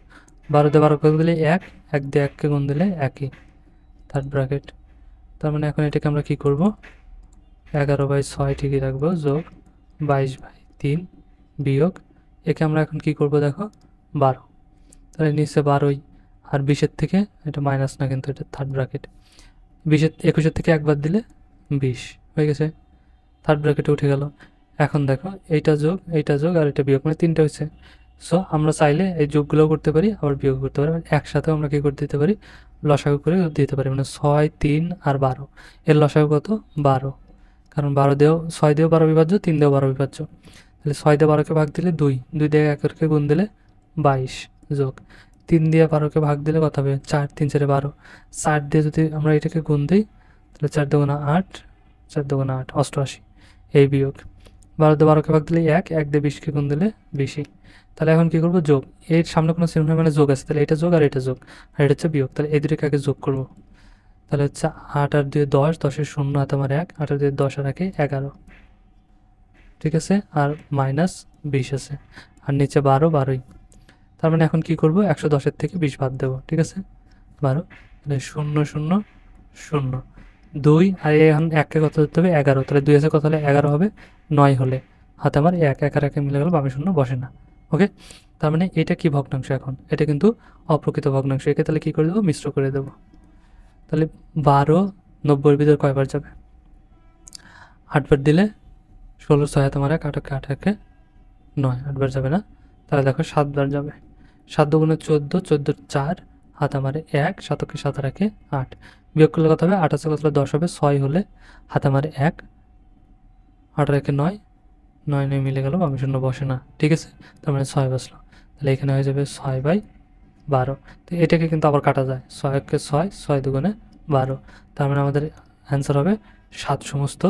12 দিয়ে 12কে ভাগ দিলে 1, 1 দিয়ে 1কে গুণ দিলে 1ই, থার্ড ব্র্যাকেট। তার মানে এখন এটাকে আমরা কি করব, 11/6 ঠিকই রাখবো যোগ 22/3 বিয়োগ, একে আমরা এখন কি করব দেখো 12, তাহলে নিচে 12ই, আর 20-এর থেকে এটা মাইনাস না কিন্তু এটা থার্ড ব্র্যাকেট, 21-এর থেকে একবার দিলে 20 হয়ে গেছে, থার্ড ব্র্যাকেটে উঠে গেল। এখন দেখো এইটা যোগ আর এটা বিয়োগ, মানে 3টা হয়েছে। সো আমরা চাইলে এই যোগগুলোও করতে পারি আবার বিয়োগ করতে পারি, মানে একসাথেও আমরা কী করে দিতে পারি, লসাগু করে দিতে পারি। মানে 6, 3 আর 12, এর লসাগু কত 12, কারণ 6 দিয়েও 12 বিভাজ্য, 3 দিয়েও 12 বিভাজ্য, তাহলে 6 দিয়ে 12কে ভাগ দিলে 2, 2 দিয়ে 1-কে গুণ দিলে 22 যোগ 3 দিয়ে 12কে ভাগ দিলে কত হবে, 4, 3 4 12। 4 দিয়ে যদি আমরা এটাকে গুণ দিই তাহলে 4 2 8, 4 2 8 88, এই বিয়োগ 12 দিয়ে 12কে ভাগ দিলে 1, 1 দিয়ে 20কে গুণ দিলে 20ই। তাহলে এখন কী করবো, যোগ, এর সামনে কোনো চিহ্ন মানে যোগ আছে, তাহলে এটা যোগ আর এটা যোগ, আর এটা হচ্ছে বিয়োগ, তাহলে এই দুটোকে আগে যোগ করবো। তাহলে হচ্ছে 8 আর 2 10, 10-এর 0 হাতে আমার 1, 8 আর 2 10 আর 1 11, ঠিক আছে, আর মাইনাস 20 আছে, আর নিচে 12, 12ই। তার মানে এখন কি করব, 110-এর থেকে 20 বাদ দেবো, ঠিক আছে, 12, তাহলে 0 0 0 2, আর এখন 1কে কত ধরতে হবে 11, তাহলে 2 আছে কত হলে 11 হবে, 9 হলে হাতে আমার 1 আর 1 মিলে গেল, বামে 0 বসে না। ওকে, তার মানে এটা কি ভগ্নাংশ, এখন এটা কিন্তু অপ্রকৃত ভগ্নাংশ, একে তাহলে কী করে দেবো, মিশ্র করে দেবো। তাহলে 12 90-এর ভিতর কয়বার যাবে, 8বার দিলে 16 6 তোমার 1, 8 8 9, 8বার যাবে না, তাহলে দেখো 7বার যাবে, 7 2 14, 14 4 হাত আমার 1, 7 7 আর 1 8, বিয়োগ করলে কত হবে, 8 আছে কত হলে 10 হবে, 6 হলে হাত আমার 1, 8 আর 1 9, 9 9 মিলে গেল, আমি 0 বসে না, ঠিক আছে, তার মানে 6 বসলো, তাহলে এখানে হয়ে যাবে 6/12। তো এটাকে কিন্তু আবার কাটা যায়, 6 6, 6 2 12, তার মানে আমাদের অ্যান্সার হবে 7 সমস্ত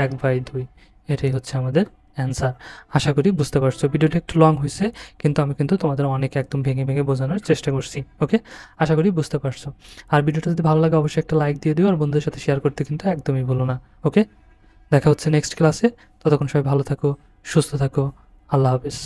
1/2, এটাই হচ্ছে আমাদের অ্যান্সার। আশা করি বুঝতে পারছো, ভিডিওটা একটু লং হয়েছে কিন্তু আমি কিন্তু তোমাদের অনেক একদম ভেঙে ভেঙে বোঝানোর চেষ্টা করছি। ওকে, আশা করি বুঝতে পারছো। আর ভিডিওটা যদি ভালো লাগে অবশ্যই একটা লাইক দিয়ে দিও, আর বন্ধুদের সাথে শেয়ার করতে কিন্তু একদমই ভুলো না। ওকে, দেখা হচ্ছে নেক্সট ক্লাসে, ততক্ষণ সবাই ভালো থাকো, সুস্থ থাকো, আল্লাহ হাফেজ।